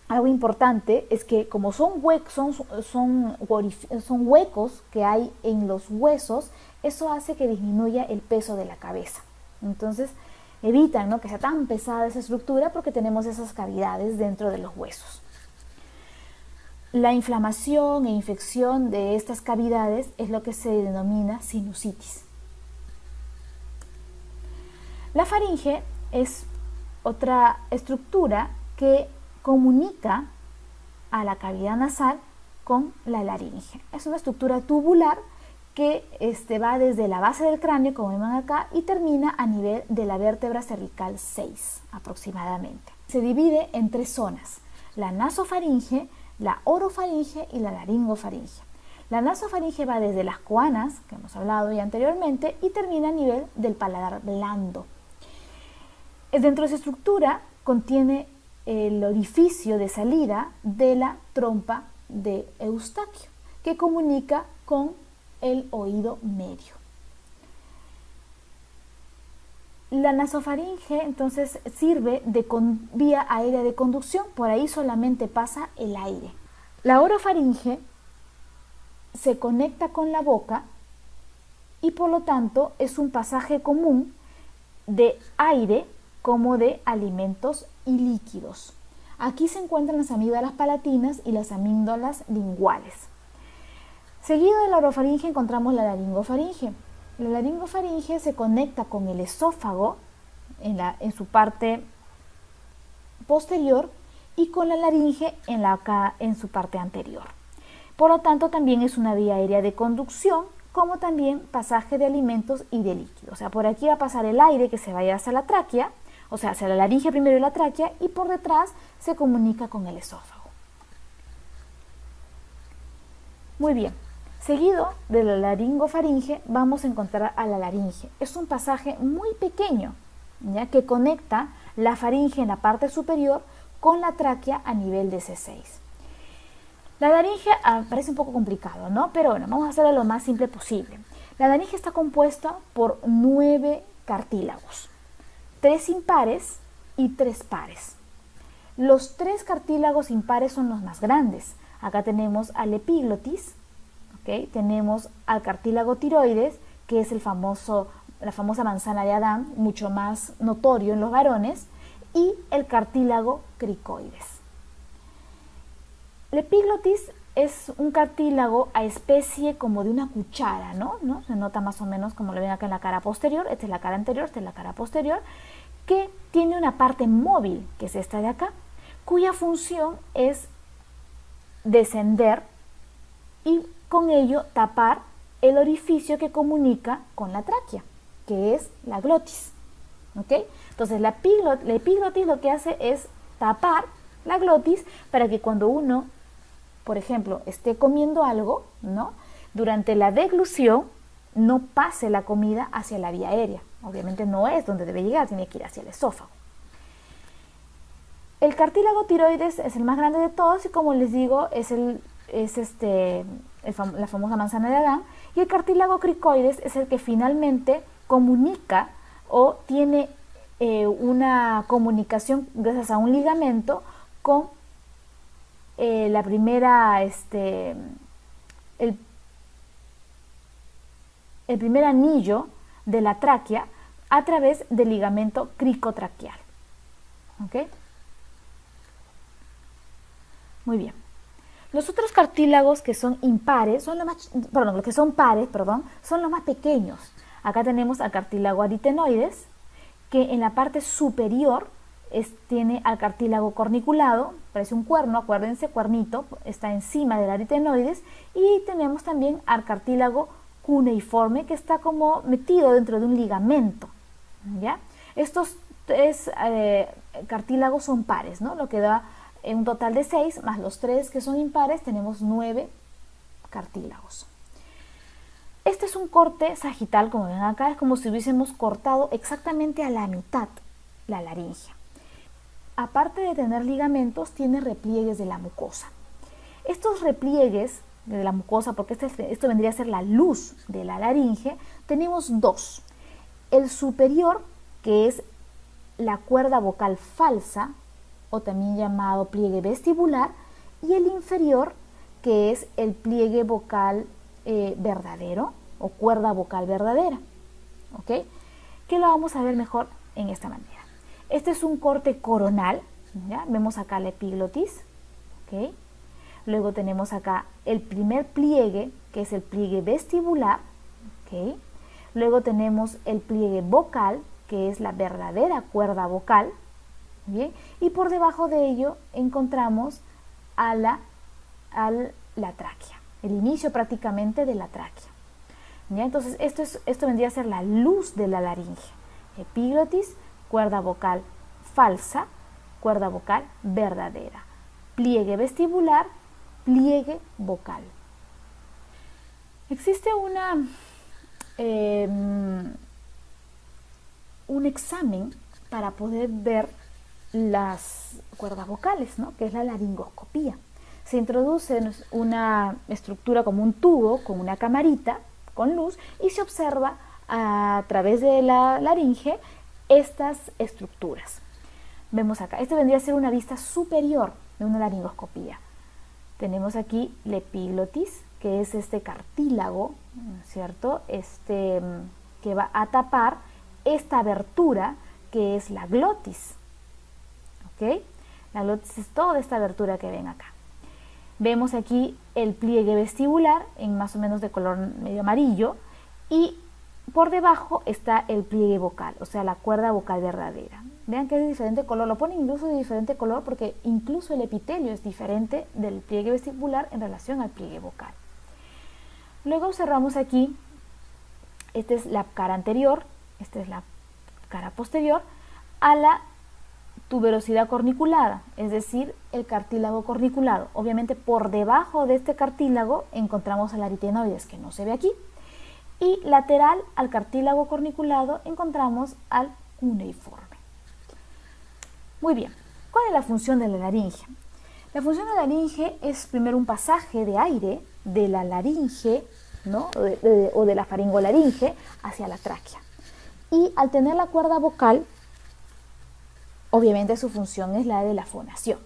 algo importante es que como son huecos que hay en los huesos, eso hace que disminuya el peso de la cabeza. Entonces evitan, ¿no?, que sea tan pesada esa estructura, porque tenemos esas cavidades dentro de los huesos. La inflamación e infección de estas cavidades es lo que se denomina sinusitis. La faringe es otra estructura que comunica a la cavidad nasal con la laringe. Es una estructura tubular que va desde la base del cráneo, como ven acá, y termina a nivel de la vértebra cervical 6 aproximadamente. Se divide en tres zonas: la nasofaringe, la orofaringe y la laringofaringe. La nasofaringe va desde las coanas, que hemos hablado ya anteriormente, y termina a nivel del paladar blando. Dentro de esa estructura contiene el orificio de salida de la trompa de Eustaquio, que comunica con el oído medio. La nasofaringe entonces sirve de vía aérea de conducción, por ahí solamente pasa el aire. La orofaringe se conecta con la boca y por lo tanto es un pasaje común de aire como de alimentos y líquidos. Aquí se encuentran las amígdalas palatinas y las amígdalas linguales. Seguido de la orofaringe encontramos la laringofaringe. La laringofaringe se conecta con el esófago en su parte posterior y con la laringe en su parte anterior. Por lo tanto, también es una vía aérea de conducción, como también pasaje de alimentos y de líquidos. O sea, por aquí va a pasar el aire que se vaya hacia la tráquea, o sea, hacia la laringe primero y la tráquea, y por detrás se comunica con el esófago. Muy bien. Seguido de la laringofaringe vamos a encontrar a la laringe. Es un pasaje muy pequeño, ¿ya?, que conecta la faringe en la parte superior con la tráquea a nivel de C6. La laringe parece un poco complicado, ¿no? Pero bueno, vamos a hacerlo lo más simple posible. La laringe está compuesta por 9 cartílagos, 3 impares y 3 pares. Los 3 cartílagos impares son los más grandes. Acá tenemos al epiglotis, ¿okay? Tenemos al cartílago tiroides, que es la famosa manzana de Adán, mucho más notorio en los varones, y el cartílago cricoides. El epiglotis es un cartílago a especie como de una cuchara, ¿no? Se nota más o menos como lo ven acá en la cara posterior. Esta es la cara anterior, esta es la cara posterior, que tiene una parte móvil, que es esta de acá, cuya función es descender y con ello tapar el orificio que comunica con la tráquea, que es la glotis. ¿Okay? Entonces la epiglotis lo que hace es tapar la glotis para que cuando uno, por ejemplo, esté comiendo algo, ¿no?, durante la deglución no pase la comida hacia la vía aérea. Obviamente no es donde debe llegar, tiene que ir hacia el esófago. El cartílago tiroides es el más grande de todos y, como les digo, es la famosa manzana de Adán, y el cartílago cricoides es el que finalmente comunica o tiene una comunicación gracias a un ligamento con el primer anillo de la tráquea a través del ligamento cricotraqueal. ¿Okay? Muy bien. Los otros cartílagos que son impares, los que son pares, son los más pequeños. Acá tenemos al cartílago aritenoides, que en la parte superior tiene al cartílago corniculado, parece un cuerno, acuérdense, cuernito, está encima del aritenoides, y tenemos también al cartílago cuneiforme, que está como metido dentro de un ligamento, ¿ya? Estos 3 cartílagos son pares, ¿no? Lo que da un total de 6, más los 3 que son impares, tenemos 9 cartílagos. Este es un corte sagital, como ven acá, es como si hubiésemos cortado exactamente a la mitad la laringe. Aparte de tener ligamentos, tiene repliegues de la mucosa. Estos repliegues de la mucosa, porque esto vendría a ser la luz de la laringe, tenemos 2. El superior, que es la cuerda vocal falsa, o también llamado pliegue vestibular, y el inferior, que es el pliegue vocal verdadero o cuerda vocal verdadera, ¿ok? Que lo vamos a ver mejor en esta manera. Este es un corte coronal, ¿ya? Vemos acá la epiglotis, ¿ok? Luego tenemos acá el primer pliegue, que es el pliegue vestibular, ¿ok? Luego tenemos el pliegue vocal, que es la verdadera cuerda vocal, ¿bien? Y por debajo de ello encontramos a la tráquea, el inicio prácticamente de la tráquea, ¿ya? Entonces esto vendría a ser la luz de la laringe: epiglotis, cuerda vocal falsa, cuerda vocal verdadera, pliegue vestibular, pliegue vocal. Existe un examen para poder ver las cuerdas vocales, ¿no?, que es la laringoscopía. Se introduce una estructura como un tubo con una camarita con luz y se observa a través de la laringe estas estructuras. Vemos acá, este vendría a ser una vista superior de una laringoscopía. Tenemos aquí la epiglotis, que es este cartílago, ¿cierto?, que va a tapar esta abertura que es la glotis. ¿Ok? La glotis es toda esta abertura que ven acá. Vemos aquí el pliegue vestibular en más o menos de color medio amarillo, y por debajo está el pliegue vocal, o sea, la cuerda vocal verdadera. Vean que es de diferente color, lo ponen incluso de diferente color porque incluso el epitelio es diferente del pliegue vestibular en relación al pliegue vocal. Luego observamos aquí, esta es la cara anterior, esta es la cara posterior, a la tuberosidad corniculada, es decir, el cartílago corniculado. Obviamente por debajo de este cartílago encontramos al aritenoides, que no se ve aquí, y lateral al cartílago corniculado encontramos al cuneiforme. Muy bien, ¿cuál es la función de la laringe? La función de la laringe es primero un pasaje de aire de la laringe, ¿no? o de la faringolaringe hacia la tráquea. Y al tener la cuerda vocal, obviamente su función es la de la fonación.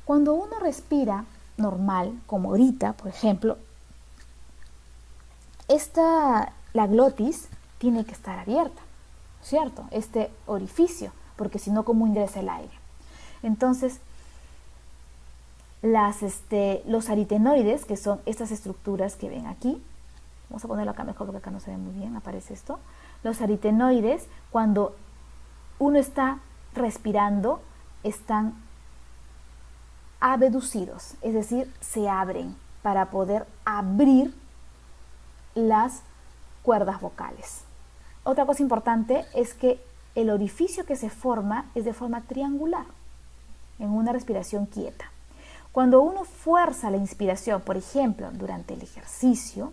Cuando uno respira normal, como ahorita, por ejemplo, la glotis tiene que estar abierta, ¿cierto? Este orificio, porque si no, ¿cómo ingresa el aire? Entonces, los aritenoides, que son estas estructuras que ven aquí, vamos a ponerlo acá mejor porque acá no se ve muy bien, aparece esto. Los aritenoides, cuando uno está respirando, están abducidos, es decir, se abren para poder abrir las cuerdas vocales. Otra cosa importante es que el orificio que se forma es de forma triangular en una respiración quieta. Cuando uno fuerza la inspiración, por ejemplo, durante el ejercicio,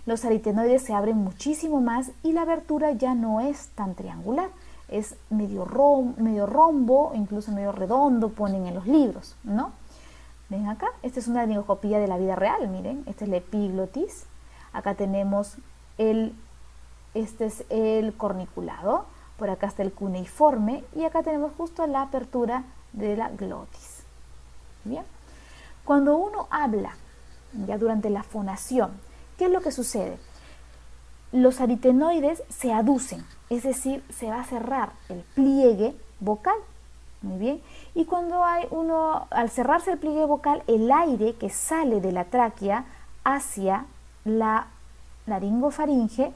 los aritenoides se abren muchísimo más y la abertura ya no es tan triangular, es medio rombo, incluso medio redondo, ponen en los libros, ¿no? Ven acá, esta es una laringoscopía de la vida real, miren, esta es la epiglotis, acá tenemos este es el corniculado, por acá está el cuneiforme y acá tenemos justo la apertura de la glotis. Bien, cuando uno habla ya durante la fonación, ¿qué es lo que sucede? Los aritenoides se aducen, es decir, se va a cerrar el pliegue vocal. Muy bien, y cuando al cerrarse el pliegue vocal, el aire que sale de la tráquea hacia la laringofaringe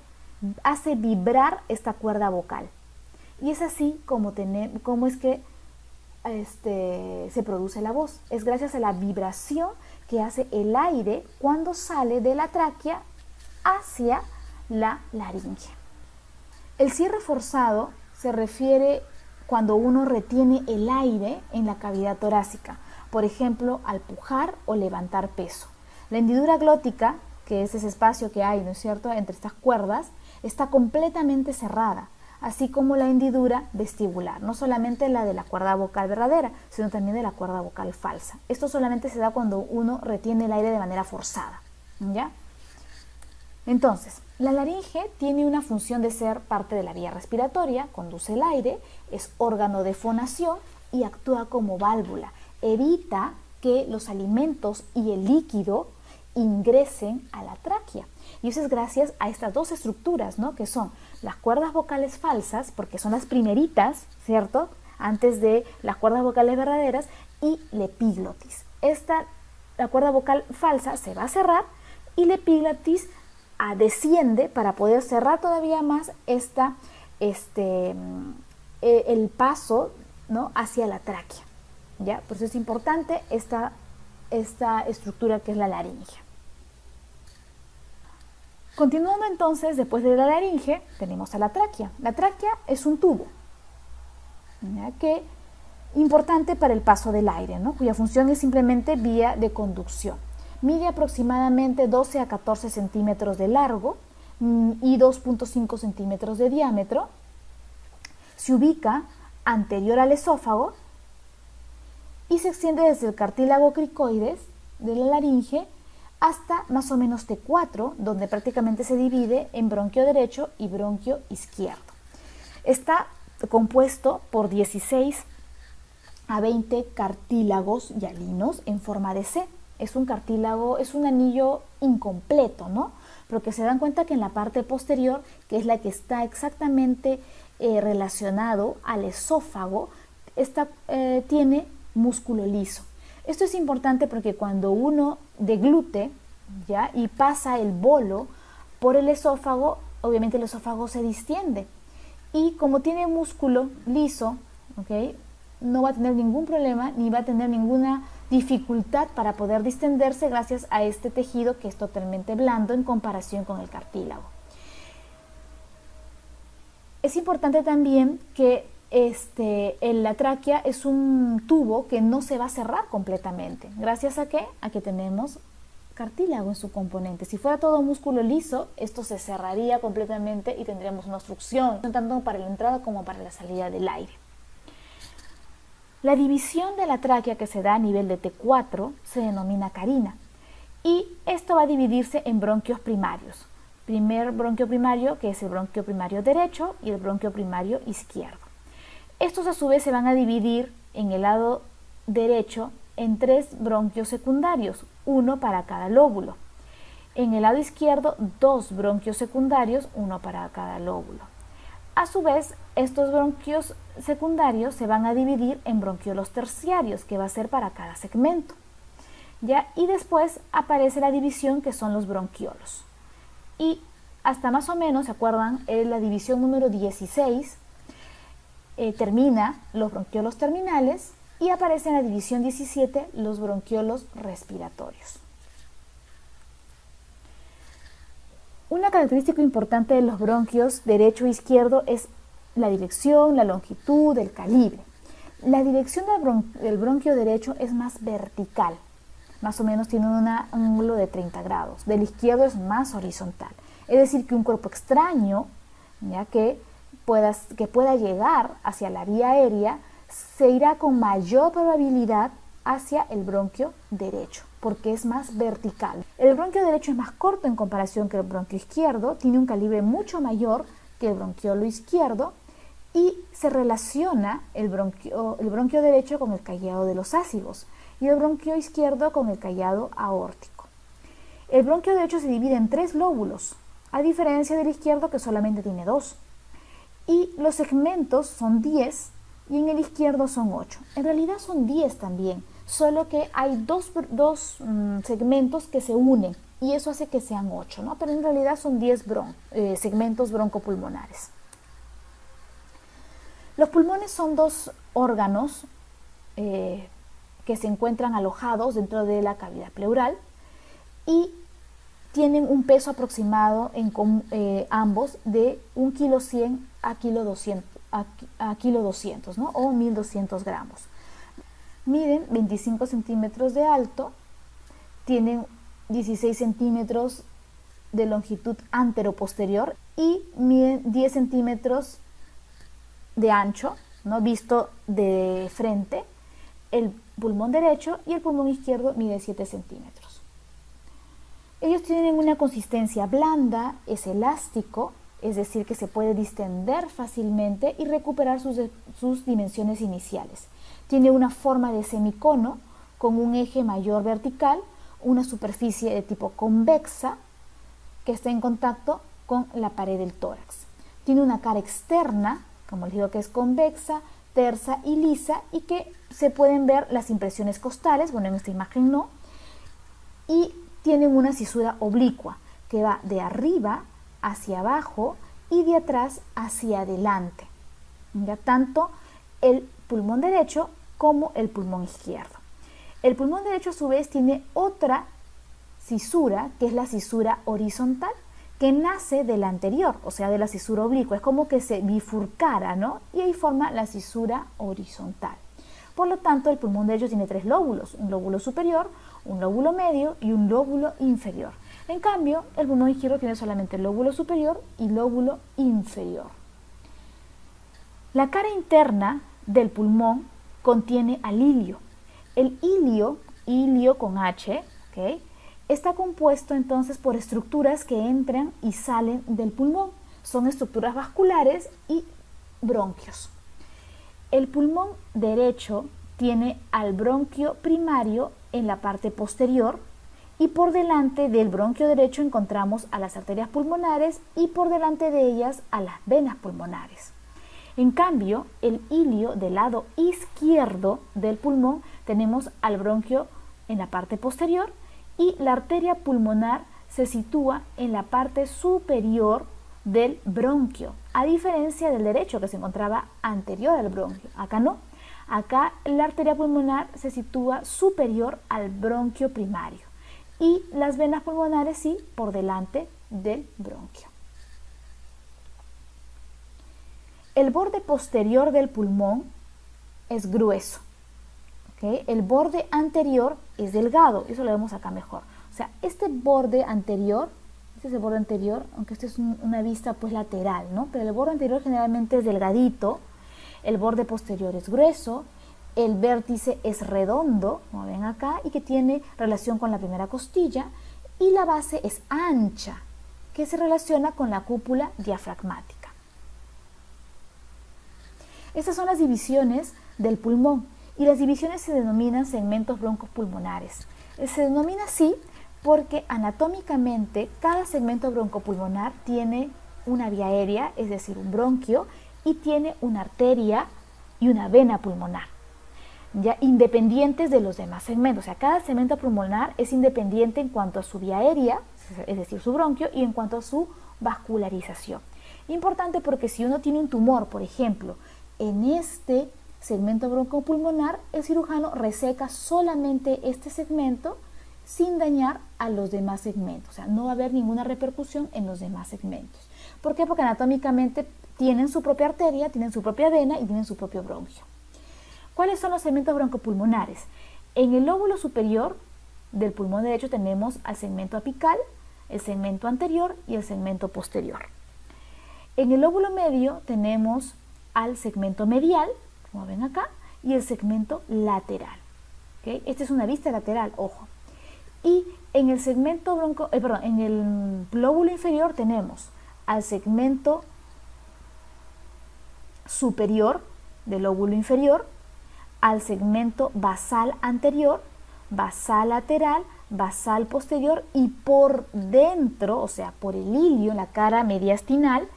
hace vibrar esta cuerda vocal. Y es así como es que se produce la voz. Es gracias a la vibración que hace el aire cuando sale de la tráquea hacia la laringe. El cierre forzado se refiere cuando uno retiene el aire en la cavidad torácica, por ejemplo, al pujar o levantar peso. La hendidura glótica, que es ese espacio que hay, ¿no es cierto?, entre estas cuerdas, está completamente cerrada, así como la hendidura vestibular, no solamente la de la cuerda vocal verdadera, sino también de la cuerda vocal falsa. Esto solamente se da cuando uno retiene el aire de manera forzada, ¿ya? Entonces, la laringe tiene una función de ser parte de la vía respiratoria, conduce el aire, es órgano de fonación y actúa como válvula. Evita que los alimentos y el líquido ingresen a la tráquea. Y eso es gracias a estas dos estructuras, ¿no?, que son las cuerdas vocales falsas, porque son las primeritas, ¿cierto?, antes de las cuerdas vocales verdaderas, y la epiglotis. La cuerda vocal falsa se va a cerrar y la epiglotis desciende para poder cerrar todavía más el paso, ¿no?, hacia la tráquea, ¿ya? Por eso es importante esta estructura que es la laringe. Continuando entonces, después de la laringe, tenemos a la tráquea. La tráquea es un tubo, ¿ya?, que importante para el paso del aire, ¿no?, cuya función es simplemente vía de conducción. Mide aproximadamente 12 a 14 centímetros de largo y 2.5 centímetros de diámetro. Se ubica anterior al esófago y se extiende desde el cartílago cricoides de la laringe hasta más o menos T4, donde prácticamente se divide en bronquio derecho y bronquio izquierdo. Está compuesto por 16 a 20 cartílagos hialinos en forma de C. Es un cartílago, es un anillo incompleto, ¿no? Pero que se dan cuenta que en la parte posterior, que es la que está exactamente relacionado al esófago, tiene músculo liso. Esto es importante porque cuando uno deglute, ¿ya?, y pasa el bolo por el esófago, obviamente el esófago se distiende. Y como tiene músculo liso, ¿ok?, no va a tener ningún problema ni va a tener ninguna dificultad para poder distenderse gracias a este tejido que es totalmente blando en comparación con el cartílago. Es importante también que la tráquea es un tubo que no se va a cerrar completamente. ¿Gracias a qué? A que tenemos cartílago en su componente. Si fuera todo músculo liso, esto se cerraría completamente y tendríamos una obstrucción, tanto para la entrada como para la salida del aire. La división de la tráquea que se da a nivel de T4 se denomina carina y esto va a dividirse en bronquios primarios. Primer bronquio primario, que es el bronquio primario derecho, y el bronquio primario izquierdo. Estos a su vez se van a dividir en el lado derecho en 3 bronquios secundarios, uno para cada lóbulo. En el lado izquierdo, 2 bronquios secundarios, uno para cada lóbulo. A su vez, estos bronquios secundarios se van a dividir en bronquiolos terciarios, que va a ser para cada segmento. ¿Ya? Y después aparece la división, que son los bronquiolos. Y hasta más o menos, ¿se acuerdan? La división número 16 termina los bronquiolos terminales y aparece en la división 17 los bronquiolos respiratorios. Una característica importante de los bronquios derecho e izquierdo es la dirección, la longitud, el calibre. La dirección del bronquio derecho es más vertical, más o menos tiene un ángulo de 30 grados. Del izquierdo es más horizontal. Es decir, que un cuerpo extraño, ya que pueda llegar hacia la vía aérea, se irá con mayor probabilidad hacia el bronquio derecho, porque es más vertical. El bronquio derecho es más corto en comparación que el bronquio izquierdo, tiene un calibre mucho mayor que el bronquiolo izquierdo y se relaciona el bronquio derecho con el callado de los ácigos y el bronquio izquierdo con el callado aórtico. El bronquio derecho se divide en 3 lóbulos, a diferencia del izquierdo que solamente tiene 2. Y los segmentos son 10 y en el izquierdo son 8. En realidad son 10 también, solo que hay dos segmentos que se unen y eso hace que sean 8, ¿no? Pero en realidad son 10 segmentos broncopulmonares. Los pulmones son 2 órganos que se encuentran alojados dentro de la cavidad pleural y tienen un peso aproximado en ambos de 1,100 kg a 1,2 kg, ¿no? O 1.200 gramos. Miden 25 centímetros de alto, tienen 16 centímetros de longitud anteroposterior y miden 10 centímetros de ancho, ¿no? Visto de frente. El pulmón derecho y el pulmón izquierdo mide 7 centímetros. Ellos tienen una consistencia blanda, es elástico, es decir, que se puede distender fácilmente y recuperar sus dimensiones iniciales. Tiene una forma de semicono con un eje mayor vertical, una superficie de tipo convexa que está en contacto con la pared del tórax. Tiene una cara externa, como les digo, que es convexa, tersa y lisa y que se pueden ver las impresiones costales, bueno, en esta imagen no, y tienen una cisura oblicua que va de arriba hacia abajo y de atrás hacia adelante. Ya tanto el pulmón derecho como el pulmón izquierdo. El pulmón derecho a su vez tiene otra cisura que es la cisura horizontal que nace de la anterior, o sea de la cisura oblicua, es como que se bifurcara, ¿no? Y ahí forma la cisura horizontal. Por lo tanto, el pulmón derecho tiene 3 lóbulos, un lóbulo superior, un lóbulo medio y un lóbulo inferior. En cambio, el pulmón izquierdo tiene solamente lóbulo superior y lóbulo inferior. La cara interna del pulmón contiene al ilio. El ilio con H, ¿okay? Está compuesto entonces por estructuras que entran y salen del pulmón. Son estructuras vasculares y bronquios. El pulmón derecho tiene al bronquio primario en la parte posterior y por delante del bronquio derecho encontramos a las arterias pulmonares y por delante de ellas a las venas pulmonares. En cambio, el ilio del lado izquierdo del pulmón tenemos al bronquio en la parte posterior y la arteria pulmonar se sitúa en la parte superior del bronquio, a diferencia del derecho que se encontraba anterior al bronquio. Acá no, acá la arteria pulmonar se sitúa superior al bronquio primario y las venas pulmonares sí por delante del bronquio. El borde posterior del pulmón es grueso, ¿okay? El borde anterior es delgado, eso lo vemos acá mejor. O sea, este borde anterior, este es el borde anterior, aunque este es una vista pues lateral, ¿no? Pero el borde anterior generalmente es delgadito, el borde posterior es grueso, el vértice es redondo, como ven acá, y que tiene relación con la primera costilla, y la base es ancha, que se relaciona con la cúpula diafragmática. Estas son las divisiones del pulmón, y las divisiones se denominan segmentos broncopulmonares. Se denomina así porque anatómicamente cada segmento broncopulmonar tiene una vía aérea, es decir, un bronquio, y tiene una arteria y una vena pulmonar, ya independientes de los demás segmentos. O sea, cada segmento pulmonar es independiente en cuanto a su vía aérea, es decir, su bronquio, y en cuanto a su vascularización. Importante porque si uno tiene un tumor, por ejemplo, en este segmento broncopulmonar, el cirujano reseca solamente este segmento sin dañar a los demás segmentos. O sea, no va a haber ninguna repercusión en los demás segmentos. ¿Por qué? Porque anatómicamente tienen su propia arteria, tienen su propia vena y tienen su propio bronquio. ¿Cuáles son los segmentos broncopulmonares? En el lóbulo superior del pulmón derecho tenemos al segmento apical, el segmento anterior y el segmento posterior. En el lóbulo medio tenemos al segmento medial, como ven acá, y el segmento lateral. ¿Okay? Esta es una vista lateral, ojo. Y en el segmento en el lóbulo inferior tenemos al segmento superior del lóbulo inferior, al segmento basal anterior, basal lateral, basal posterior, y por dentro, o sea, por el ilio, la cara mediastinal,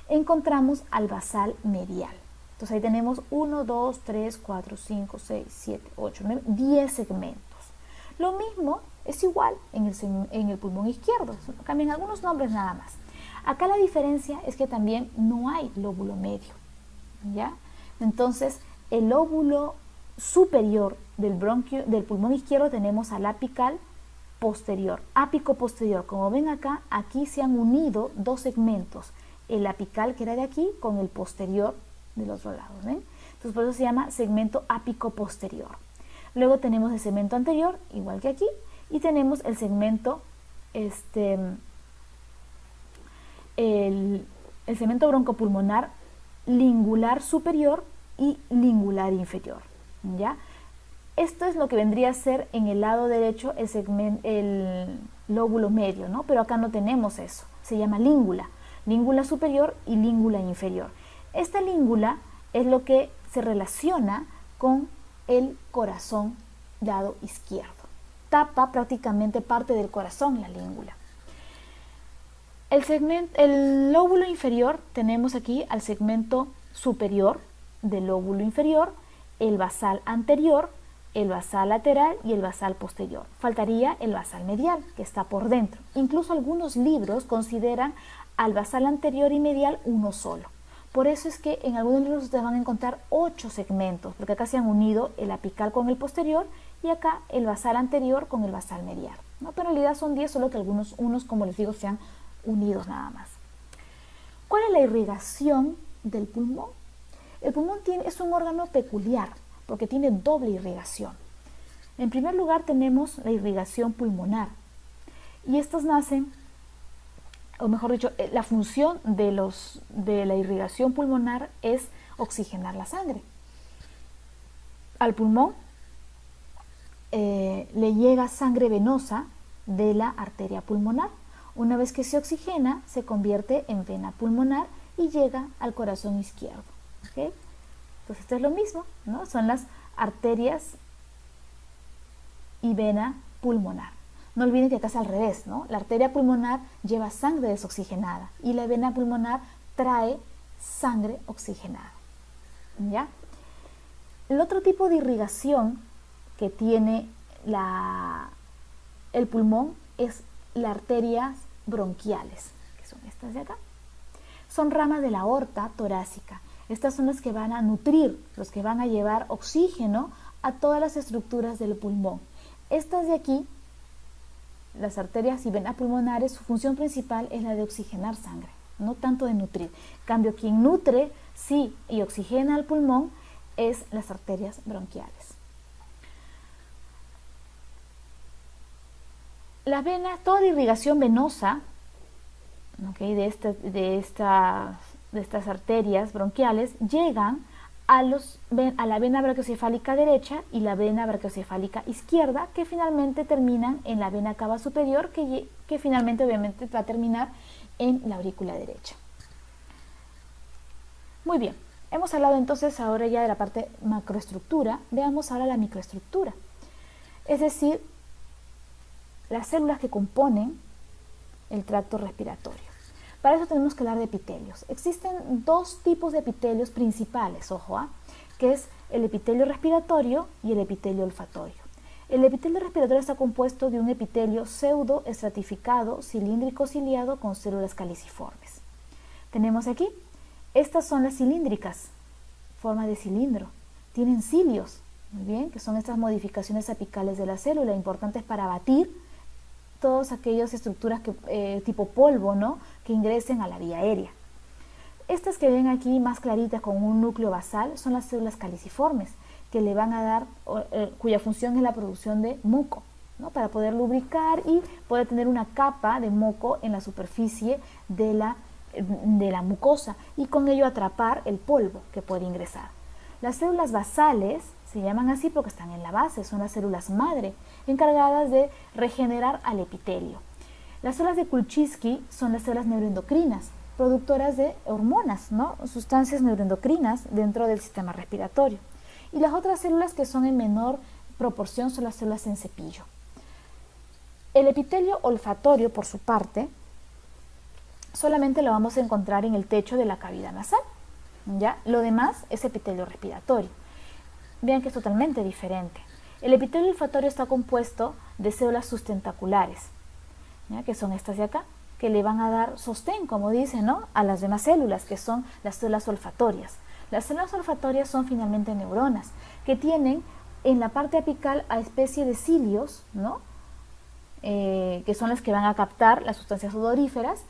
encontramos al basal medial. Entonces ahí tenemos 1, 2, 3, 4, 5, 6, 7, 8, 9, 10 segmentos. Lo mismo es igual en el pulmón izquierdo, cambian algunos nombres nada más. Acá la diferencia es que también no hay lóbulo medio, ¿ya? Entonces, el lóbulo superior del pulmón izquierdo tenemos al apical posterior, ápico posterior. Como ven acá, aquí se han unido dos segmentos, el apical que era de aquí con el posterior del otro lado, ¿ven? Entonces por eso se llama segmento ápico posterior. Luego tenemos el segmento anterior, igual que aquí, y tenemos el segmento el segmento broncopulmonar lingular superior y lingular inferior, ¿ya? Esto es lo que vendría a ser en el lado derecho el lóbulo medio, ¿no? Pero acá no tenemos eso, se llama língula, língula superior y língula inferior. Esta língula es lo que se relaciona con el corazón lado izquierdo. Tapa prácticamente parte del corazón la língula. El lóbulo inferior, tenemos aquí al segmento superior del lóbulo inferior, el basal anterior, el basal lateral y el basal posterior. Faltaría el basal medial, que está por dentro. Incluso algunos libros consideran al basal anterior y medial uno solo. Por eso es que en algunos libros ustedes van a encontrar 8 segmentos, porque acá se han unido el apical con el posterior y acá el basal anterior con el basal medial, ¿no? Pero en realidad son 10, solo que unos, como les digo, se han unidos nada más. ¿Cuál es la irrigación del pulmón? El pulmón es un órgano peculiar porque tiene doble irrigación. En primer lugar tenemos la irrigación pulmonar, y estos nacen, o mejor dicho, la función de la irrigación pulmonar es oxigenar la sangre. Al pulmón le llega sangre venosa de la arteria pulmonar. Una vez que se oxigena, se convierte en vena pulmonar y llega al corazón izquierdo. ¿Okay? Entonces esto es lo mismo, ¿no? Son las arterias y vena pulmonar. No olviden que acá es al revés, ¿no? La arteria pulmonar lleva sangre desoxigenada y la vena pulmonar trae sangre oxigenada, ¿ya? El otro tipo de irrigación que tiene el pulmón es las arterias bronquiales, que son estas de acá. Son ramas de la aorta torácica. Estas son las que van a nutrir, los que van a llevar oxígeno a todas las estructuras del pulmón. Estas de aquí, las arterias y venas pulmonares, su función principal es la de oxigenar sangre, no tanto de nutrir. En cambio, quien nutre sí y oxigena al pulmón es las arterias bronquiales. Las venas, toda la irrigación venosa, ¿okay?, de estas arterias bronquiales llegan a la vena brachiocefálica derecha y la vena brachiocefálica izquierda, que finalmente terminan en la vena cava superior, que finalmente obviamente va a terminar en la aurícula derecha. Muy bien, hemos hablado entonces ahora ya de la parte macroestructura. Veamos ahora la microestructura, es decir, las células que componen el tracto respiratorio. Para eso tenemos que hablar de epitelios. Existen dos tipos de epitelios principales, ojo, que es el epitelio respiratorio y el epitelio olfatorio. El epitelio respiratorio está compuesto de un epitelio pseudoestratificado, cilíndrico ciliado con células caliciformes. Tenemos aquí, estas son las cilíndricas, forma de cilindro. Tienen cilios, muy bien, que son estas modificaciones apicales de la célula, importantes para batir todas aquellas estructuras tipo polvo, ¿no?, que ingresen a la vía aérea. Estas que ven aquí más claritas con un núcleo basal son las células caliciformes, que le van a dar, cuya función es la producción de moco, ¿no?, para poder lubricar y poder tener una capa de moco en la superficie de la mucosa y con ello atrapar el polvo que puede ingresar. Las células basales se llaman así porque están en la base, son las células madre, encargadas de regenerar al epitelio. Las células de Kulczycki son las células neuroendocrinas, productoras de hormonas, ¿no?, sustancias neuroendocrinas dentro del sistema respiratorio. Y las otras células que son en menor proporción son las células en cepillo. El epitelio olfatorio, por su parte, solamente lo vamos a encontrar en el techo de la cavidad nasal, ¿ya? Lo demás es epitelio respiratorio. Vean que es totalmente diferente. El epitelio olfatorio está compuesto de células sustentaculares, ¿ya?, que son estas de acá, que le van a dar sostén, como dicen, ¿no?, a las demás células, que son las células olfatorias. Las células olfatorias son finalmente neuronas, que tienen en la parte apical a especie de cilios, ¿no?, que son las que van a captar las sustancias odoríferas,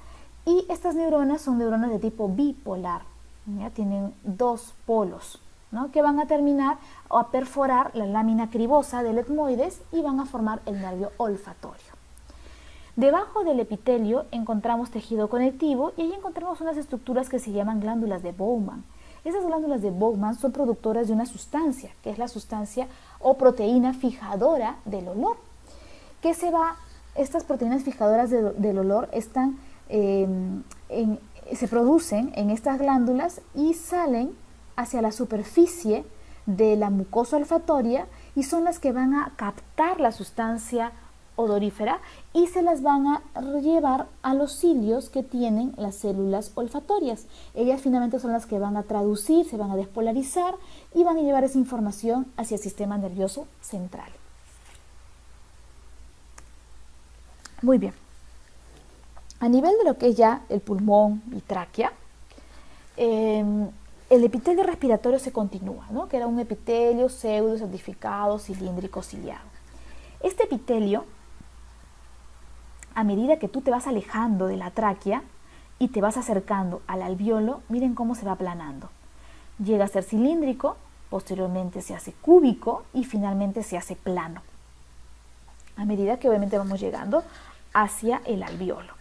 y estas neuronas son neuronas de tipo bipolar, ¿ya?, tienen dos polos, ¿no?, que van a terminar o a perforar la lámina cribosa del etmoides y van a formar el nervio olfatorio. Debajo del epitelio encontramos tejido conectivo y ahí encontramos unas estructuras que se llaman glándulas de Bowman. Esas glándulas de Bowman son productoras de una sustancia, que es la sustancia o proteína fijadora del olor. Estas proteínas fijadoras del olor se producen en estas glándulas y salen hacia la superficie de la mucosa olfatoria y son las que van a captar la sustancia odorífera y se las van a llevar a los cilios que tienen las células olfatorias. Ellas finalmente son las que van a traducir, se van a despolarizar y van a llevar esa información hacia el sistema nervioso central. Muy bien. A nivel de lo que es ya el pulmón y tráquea, el epitelio respiratorio se continúa, ¿no?, que era un epitelio pseudo-estratificado, cilíndrico, ciliado. Este epitelio, a medida que tú te vas alejando de la tráquea y te vas acercando al alveolo, miren cómo se va aplanando. Llega a ser cilíndrico, posteriormente se hace cúbico y finalmente se hace plano. A medida que obviamente vamos llegando hacia el alveolo.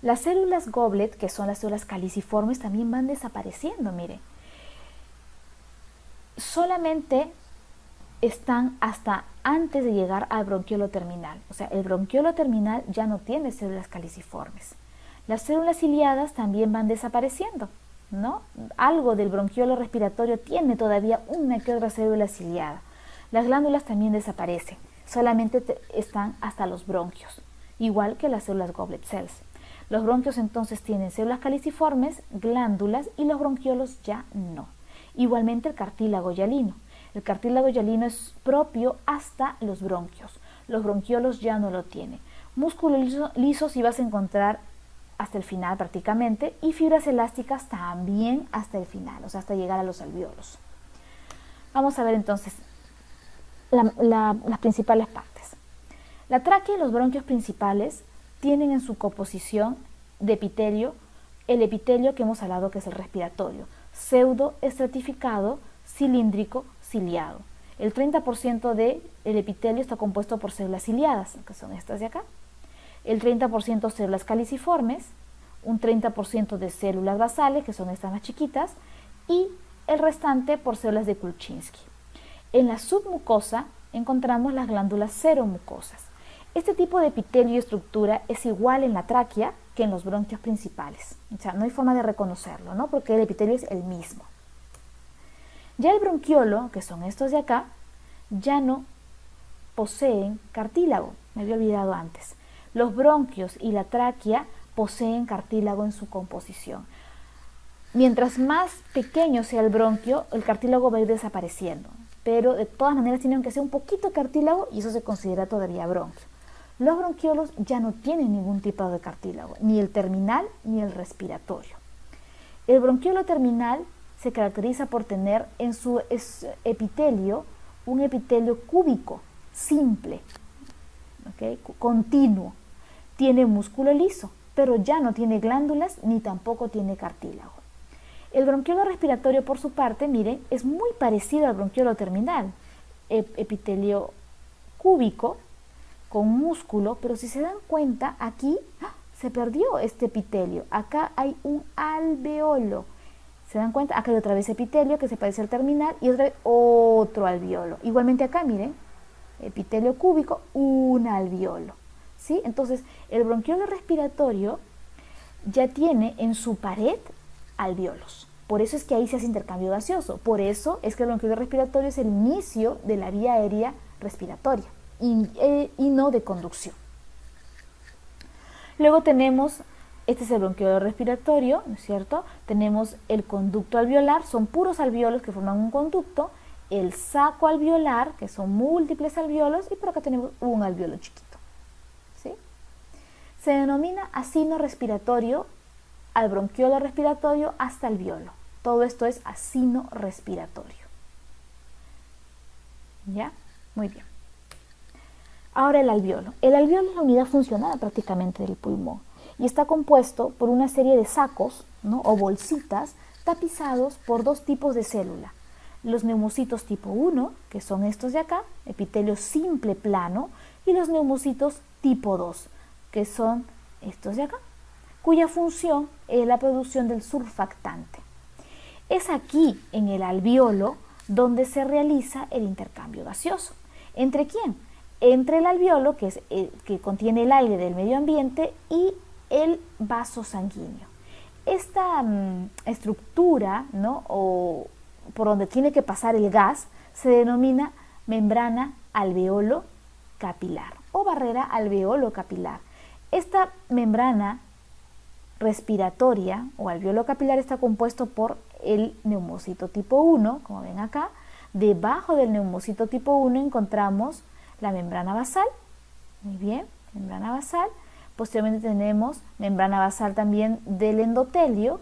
Las células goblet, que son las células caliciformes, también van desapareciendo, miren. Solamente están hasta antes de llegar al bronquiolo terminal. O sea, el bronquiolo terminal ya no tiene células caliciformes. Las células ciliadas también van desapareciendo, ¿no? Algo del bronquiolo respiratorio tiene todavía una que otra célula ciliada. Las glándulas también desaparecen. Solamente están hasta los bronquios, igual que las células goblet cells. Los bronquios entonces tienen células caliciformes, glándulas y los bronquiolos ya no. Igualmente el cartílago hialino. El cartílago hialino es propio hasta los bronquios. Los bronquiolos ya no lo tienen. Músculo liso sí vas a encontrar hasta el final prácticamente y fibras elásticas también hasta el final, o sea, hasta llegar a los alvéolos. Vamos a ver entonces las principales partes. La tráquea y los bronquios principales tienen en su composición de epitelio el epitelio que hemos hablado que es el respiratorio. pseudoestratificado, cilíndrico, ciliado. El 30% del epitelio está compuesto por células ciliadas, que son estas de acá. El 30% células caliciformes, un 30% de células basales, que son estas más chiquitas, y el restante por células de Kulczynski. En la submucosa encontramos las glándulas seromucosas. Este tipo de epitelio y estructura es igual en la tráquea que en los bronquios principales. O sea, no hay forma de reconocerlo, ¿no? Porque el epitelio es el mismo. Ya el bronquiolo, que son estos de acá, ya no poseen cartílago. Me había olvidado antes. Los bronquios y la tráquea poseen cartílago en su composición. Mientras más pequeño sea el bronquio, el cartílago va a ir desapareciendo. Pero de todas maneras tienen que ser un poquito de cartílago y eso se considera todavía bronquio. Los bronquiolos ya no tienen ningún tipo de cartílago, ni el terminal ni el respiratorio. El bronquiolo terminal se caracteriza por tener en su epitelio un epitelio cúbico, simple, ¿okay? Continuo. Tiene músculo liso, pero ya no tiene glándulas ni tampoco tiene cartílago. El bronquiolo respiratorio, por su parte, miren, es muy parecido al bronquiolo terminal. Epitelio cúbico, con músculo, pero si se dan cuenta, aquí se perdió este epitelio. Acá hay un alveolo. ¿Se dan cuenta? Acá hay otra vez epitelio que se parece al terminal y otra vez otro alveolo. Igualmente acá, miren, epitelio cúbico, un alveolo. ¿Sí? Entonces, el bronquiolo respiratorio ya tiene en su pared alveolos. Por eso es que ahí se hace intercambio gaseoso. Por eso es que el bronquiolo respiratorio es el inicio de la vía aérea respiratoria y no de conducción. Luego tenemos, este es el bronquiolo respiratorio, ¿no es cierto? Tenemos el conducto alveolar, son puros alveolos que forman un conducto, el saco alveolar, que son múltiples alveolos, y por acá tenemos un alveolo chiquito. ¿Sí? Se denomina acino respiratorio al bronquiolo respiratorio hasta alveolo. Todo esto es acino respiratorio. ¿Ya? Muy bien. Ahora el alveolo. El alveolo es la unidad funcional prácticamente del pulmón y está compuesto por una serie de sacos, ¿no? O bolsitas tapizados por dos tipos de célula. Los neumocitos tipo 1, que son estos de acá, epitelio simple plano, y los neumocitos tipo 2, que son estos de acá, cuya función es la producción del surfactante. Es aquí, en el alveolo, donde se realiza el intercambio gaseoso. ¿Entre quién? Entre el alveolo, que contiene el aire del medio ambiente, y el vaso sanguíneo. Esta estructura, ¿no? O por donde tiene que pasar el gas, se denomina membrana alveolo capilar o barrera alveolo capilar. Esta membrana respiratoria o alveolo capilar está compuesto por el neumocito tipo 1, como ven acá. Debajo del neumocito tipo 1 encontramos la membrana basal, muy bien, membrana basal. Posteriormente tenemos membrana basal también del endotelio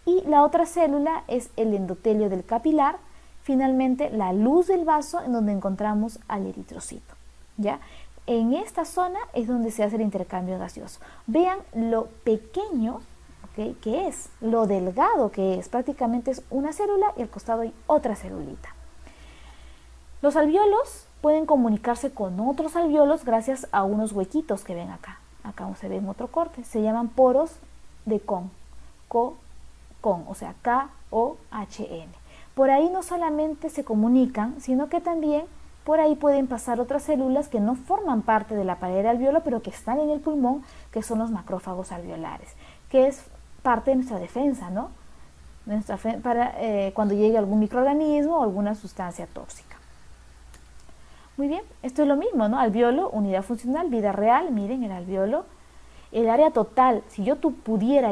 y la otra célula es el endotelio del capilar. Finalmente la luz del vaso en donde encontramos al eritrocito, ¿ya? En esta zona es donde se hace el intercambio gaseoso. Vean lo pequeño, ¿okay?, que es, lo delgado que es, prácticamente es una célula y al costado hay otra celulita. Los alveolos pueden comunicarse con otros alveolos gracias a unos huequitos que ven acá. Acá se ve en otro corte. Se llaman poros de Kohn. O sea, K-O-H-N. Por ahí no solamente se comunican, sino que también por ahí pueden pasar otras células que no forman parte de la pared del alveolo, pero que están en el pulmón, que son los macrófagos alveolares, que es parte de nuestra defensa, ¿no? Para cuando llegue algún microorganismo o alguna sustancia tóxica. Muy bien, esto es lo mismo, ¿no? Alveolo, unidad funcional, vida real, miren el alveolo. El área total, si pudiera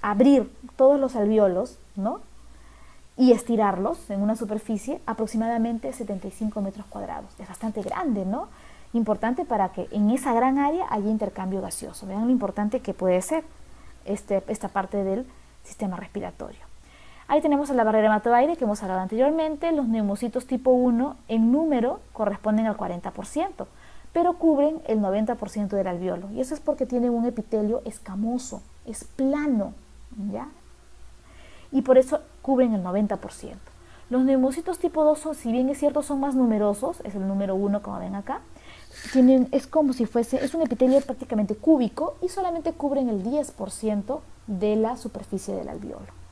abrir todos los alveolos, ¿no?, y estirarlos en una superficie, aproximadamente 75 metros cuadrados. Es bastante grande, ¿no? Importante para que en esa gran área haya intercambio gaseoso. Vean lo importante que puede ser esta parte del sistema respiratorio. Ahí tenemos a la barrera hematoaire que hemos hablado anteriormente. Los neumocitos tipo 1 en número corresponden al 40%, pero cubren el 90% del alveolo. Y eso es porque tienen un epitelio escamoso, es plano, ¿ya? y por eso cubren el 90%. Los neumocitos tipo 2, si bien es cierto, son más numerosos, es el número 1 como ven acá, es como si fuese, es un epitelio prácticamente cúbico y solamente cubren el 10% de la superficie del alveolo.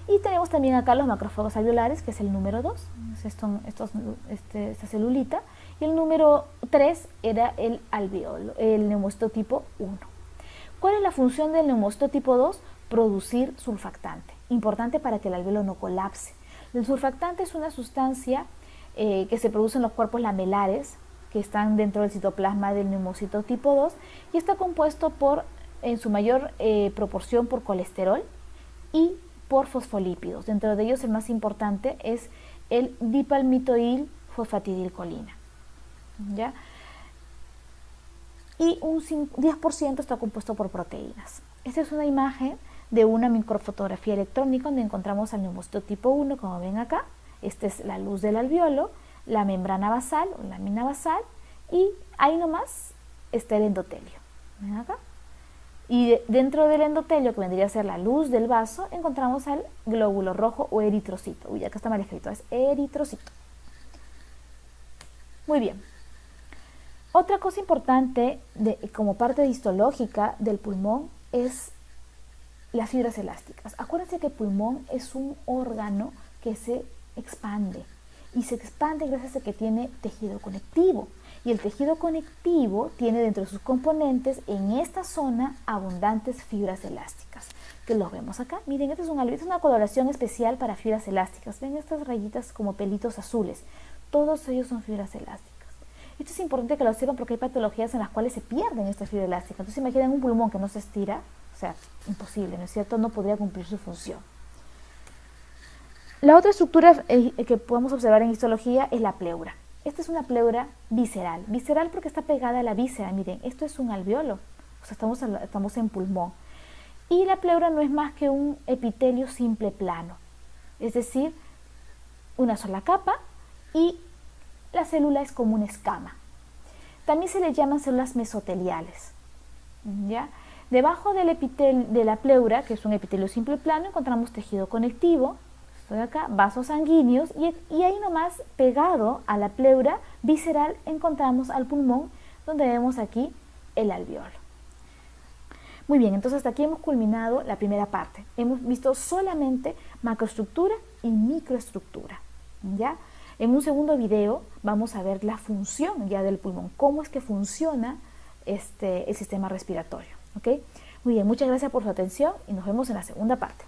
Y tenemos también acá los macrófagos alveolares, que es el número 2, esta celulita, y el número 3 era el alveolo, el neumocito tipo 1. ¿Cuál es la función del neumocito tipo 2? Producir surfactante, importante para que el alveolo no colapse. El surfactante es una sustancia que se produce en los cuerpos lamelares, que están dentro del citoplasma del neumocito tipo 2, y está compuesto en su mayor proporción por colesterol y por fosfolípidos. Dentro de ellos el más importante es el dipalmitoil fosfatidilcolina, ¿ya? Y un 10% está compuesto por proteínas. Esta es una imagen de una microfotografía electrónica donde encontramos al neumocito tipo 1, como ven acá. Esta es la luz del alveolo, la membrana basal o lámina basal, y ahí nomás está el endotelio. ¿Ven acá? Y dentro del endotelio, que vendría a ser la luz del vaso, encontramos al glóbulo rojo o eritrocito. Uy, acá está mal escrito, es eritrocito. Muy bien. Otra cosa importante como parte histológica del pulmón es las fibras elásticas. Acuérdense que el pulmón es un órgano que se expande, y se expande gracias a que tiene tejido conectivo, y el tejido conectivo tiene dentro de sus componentes en esta zona abundantes fibras elásticas, que los vemos acá. Miren, este es una coloración especial para fibras elásticas. Ven estas rayitas como pelitos azules, todos ellos son fibras elásticas. Esto es importante que lo sepan porque hay patologías en las cuales se pierden estas fibras elásticas. Entonces imaginen un pulmón que no se estira, o sea, imposible, ¿no es cierto? No podría cumplir su función. La otra estructura que podemos observar en histología es la pleura. Esta es una pleura visceral. Visceral porque está pegada a la víscera. Miren, esto es un alveolo, o sea, estamos en pulmón. Y la pleura no es más que un epitelio simple plano, es decir, una sola capa, y la célula es como una escama. También se le llaman células mesoteliales, ¿ya? Debajo de la pleura, que es un epitelio simple plano, encontramos tejido conectivo, esto de acá, vasos sanguíneos, y ahí nomás, pegado a la pleura visceral, encontramos al pulmón, donde vemos aquí el alveolo. Muy bien, entonces hasta aquí hemos culminado la primera parte. Hemos visto solamente macroestructura y microestructura, ¿ya? En un segundo video vamos a ver la función ya del pulmón, cómo es que funciona el sistema respiratorio, ¿ok? Muy bien, muchas gracias por su atención y nos vemos en la segunda parte.